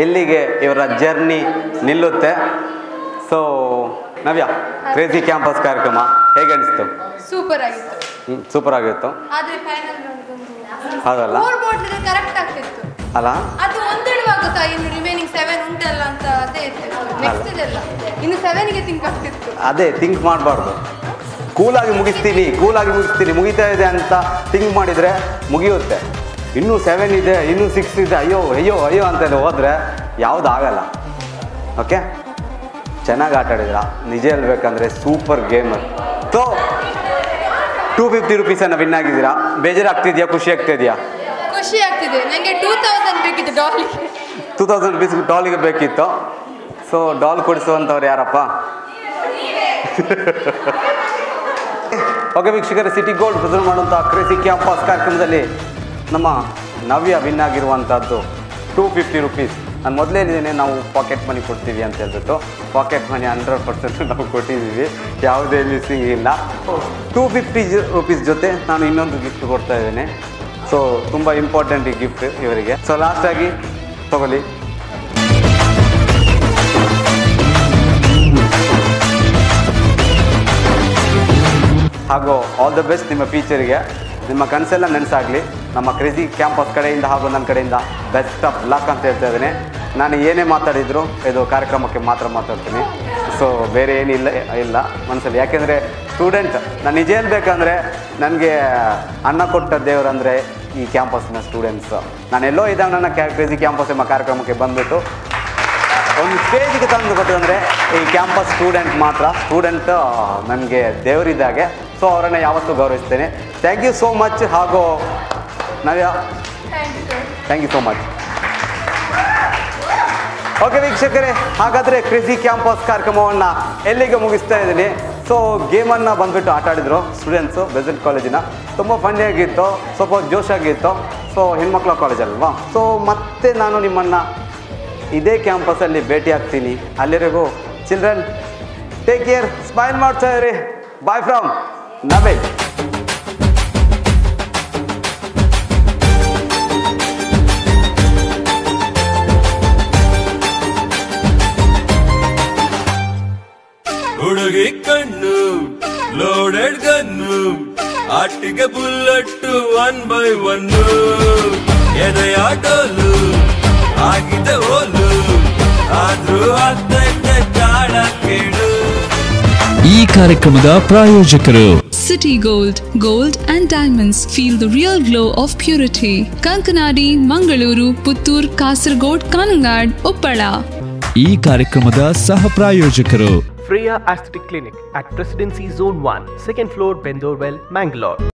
ಎಲ್ಲಿಗೆ ಇವರ ಜರ್ನಿ ನಿಲ್ಲುತ್ತೆ. ಸೊ ನವ್ಯ, ಕ್ರೇಜಿ ಕ್ಯಾಂಪಸ್ ಕಾರ್ಯಕ್ರಮ ಹೇಗೆ ಅನಿಸ್ತು? ಸೂಪರ್ ಆಗಿತ್ತು. ಸೂಪರ್ ಆಗಿತ್ತು. ಆದ್ರೆ ಫೈನಲ್ ಹೌದಲ್ಲ, 4 ಬಾಟ್ಲ್ ಕರೆಕ್ಟ್ ಆಗ್ತಿತ್ತು ಅಲ್ಲ? ಅದು ಒಂದಿಡುವಾಗ ಸಹ ಇನ್ನು ರಿಮೈನಿಂಗ್ 7 ಉಂಟಲ್ಲ ಅಂತ ಅದೇ ಇತ್ತು. ನೆಕ್ಸ್ಟ್ ಇದೆಲ್ಲ ಇನ್ನು 7ಗೆ ಥಿಂಕ್ ಆಗ್ತಿತ್ತು. ಅದೇ ಥಿಂಕ್ ಮಾಡಬಾರ್ದು. ಕೂಲಾಗಿ ಮುಗಿಸ್ತೀನಿ ಮುಗಿತಾ ಇದೆ ಅಂತ ಥಿಂಕ್ ಮಾಡಿದರೆ ಮುಗಿಯುತ್ತೆ. ಇನ್ನೂ 7 ಇದೆ, ಇನ್ನೂ 6 ಇದೆ, ಅಯ್ಯೋ ಅಂತೆಲ್ಲ ಹೋದರೆ ಯಾವುದು ಆಗಲ್ಲ. ಓಕೆ, ಚೆನ್ನಾಗಿ ಆಟ ಆಡಿದ್ರ. ನಿಜ ಹೇಳ್ಬೇಕಂದ್ರೆ ಸೂಪರ್ ಗೇಮರ್. ಸೊ 250 ರೂಪೀಸನ್ನು ವಿನ್ ಆಗಿದ್ದೀರಾ. ಬೇಜಾರಾಗ್ತಿದ್ಯಾ, ಖುಷಿ ಆಗ್ತಿದೆಯಾ? ಖುಷಿ ಆಗ್ತಿದೆ. ನನಗೆ 2000 ಬೇಕಿತ್ತು ಡಾಲಿಗೆ. 2000 ರೂಪೀಸ್ ಡಾಲಿಗೆ ಬೇಕಿತ್ತು. ಸೊ ಡಾಲ್ ಕೊಡಿಸುವಂಥವ್ರು ಯಾರಪ್ಪ? ಓಕೆ ವೀಕ್ಷಕರೇ, ಸಿಟಿ ಗೋಲ್ಡ್ ಪ್ರೆಸೆಂಟ್ ಮಾಡುವಂಥ ಕ್ರೇಜಿ ಕ್ಯಾಂಪಸ್ ಕಾರ್ಯಕ್ರಮದಲ್ಲಿ ನಮ್ಮ ನವ್ಯ ವಿನ್ ಆಗಿರುವಂಥದ್ದು 250 ರೂಪೀಸ್. ನಾನು ಮೊದಲೇ ಹೇಳಿದ್ದೇನೆ ನಾವು ಪಾಕೆಟ್ ಮನಿ ಕೊಡ್ತೀವಿ ಅಂತ ಹೇಳ್ಬಿಟ್ಟು. ಪಾಕೆಟ್ ಮನಿ 100% ನಾವು ಕೊಟ್ಟಿದ್ದೀವಿ, ಯಾವುದೇ ಮಿಸ್ಸಿಂಗ್ ಇಲ್ಲ. 250 ರೂಪೀಸ್ ಜೊತೆ ನಾನು ಇನ್ನೊಂದು ಗಿಫ್ಟ್ ಕೊಡ್ತಾ ಇದ್ದೇನೆ. ಸೊ ತುಂಬ ಇಂಪಾರ್ಟೆಂಟ್ ಈ ಗಿಫ್ಟ್ ಇವರಿಗೆ. ಸೊ ಲಾಸ್ಟಾಗಿ ತಗೊಳ್ಳಿ. ಹಾಗೂ ಆಲ್ ದ ಬೆಸ್ಟ್ ನಿಮ್ಮ ಫ್ಯೂಚರಿಗೆ. ನಿಮ್ಮ ಕನಸೆಲ್ಲ ನೆನೆಸಾಗಲಿ. ನಮ್ಮ ಕ್ರೇಜಿ ಕ್ಯಾಂಪಸ್ ಕಡೆಯಿಂದ ಹಾಗೂ ನನ್ನ ಕಡೆಯಿಂದ ಬೆಸ್ಟ್ ಆಫ್ ಲಕ್ ಅಂತ ಹೇಳ್ತಾ ಇದ್ದೀನಿ. ನಾನು ಏನೇ ಮಾತಾಡಿದ್ರು ಇದು ಕಾರ್ಯಕ್ರಮಕ್ಕೆ ಮಾತ್ರ ಮಾತಾಡ್ತೀನಿ. ಸೊ ಬೇರೆ ಏನಿಲ್ಲ ಇಲ್ಲ ಮನಸ್ಸಲ್ಲಿ. ಯಾಕೆಂದರೆ ಸ್ಟೂಡೆಂಟ್ ನಾನು ನಿಜ ಹೇಳ್ಬೇಕಂದ್ರೆ ನನಗೆ ಅನ್ನ ಕೊಟ್ಟ ದೇವರಂದರೆ ಈ ಕ್ಯಾಂಪಸ್ನ ಸ್ಟೂಡೆಂಟ್ಸು. ನಾನೆಲ್ಲೋ ಇದ್ದಾಗ ನನ್ನ ಕ್ರೇಜಿ ಕ್ಯಾಂಪಸ್ ಎಂಬ ಕಾರ್ಯಕ್ರಮಕ್ಕೆ ಬಂದುಬಿಟ್ಟು ಒಂದು ಸ್ಟೇಜಿಗೆ ತಂದು ಕೊಟ್ಟಂದರೆ ಈ ಕ್ಯಾಂಪಸ್ ಸ್ಟೂಡೆಂಟ್ ಮಾತ್ರ. ಸ್ಟೂಡೆಂಟ್ ನನಗೆ ದೇವರಿದ್ದಾಗೆ. ಸೊ ಅವರನ್ನು ಯಾವತ್ತೂ ಗೌರವಿಸ್ತೇನೆ. Thank you so much. ಹಾಗೂ Navya thank you so much. Okay ವೀಕ್ಷಕರೇ, ಹಾಗಾದರೆ ಕ್ರೇಜಿ ಕ್ಯಾಂಪಸ್ ಕಾರ್ಯಕ್ರಮವನ್ನು ಎಲ್ಲಿಗೆ ಮುಗಿಸ್ತಾ ಇದ್ದೀನಿ. ಸೊ ಗೇಮನ್ನು ಬಂದುಬಿಟ್ಟು ಆಟ ಆಡಿದರು ಸ್ಟೂಡೆಂಟ್ಸು ಬೆಸೆಂಟ್ ಕಾಲೇಜಿನ. ತುಂಬ ಫನ್ನಿಯಾಗಿತ್ತು, ಸ್ವಲ್ಪ ಜೋಶಾಗಿತ್ತು. ಸೊ ಹೆಣ್ಮಕ್ಳ ಕಾಲೇಜಲ್ವಾ. ಸೊ ಮತ್ತೆ ನಾನು ನಿಮ್ಮನ್ನು ಇದೇ ಕ್ಯಾಂಪಸಲ್ಲಿ ಭೇಟಿ ಆಗ್ತೀನಿ. ಅಲ್ಲಿವರೆಗೂ ಚಿಲ್ಡ್ರನ್ ಟೇಕ್ ಕೇರ್, ಸ್ಮೈಲ್ ಮಾಡ್ತಾ ಇರಿ. ಬಾಯ್ ಫ್ರಮ್ ನವೇ. ಹುಡುಗಿ ಕಣ್ಣು ಲೋಡೆಡ್ ಗನ್ನು, ಆಟಿಗೆ ಬುಲ್ಲಟ್ಟು 1 by 1, ಎದೆಯಾಟೋಲು ಆಗಿದೆ ಓಲು, ಆದ್ರೂ ಆಗ್ತೈತೆ ಜಾಡ ಕೇಳು. ಈ ಕಾರ್ಯಕ್ರಮದ ಪ್ರಾಯೋಜಕರು City Gold, Gold and Diamonds. Feel the real glow of purity. Kankanadi, Mangaluru, Puttur, Kasaragod, Kanangad, Uppala. ಈ ಕಾರ್ಯಕ್ರಮದ ಸಹ ಪ್ರಾಯೋಜಕರು Freya Aesthetic Clinic at Presidency Zone 1, 2nd floor, Bendorwell, Mangalore.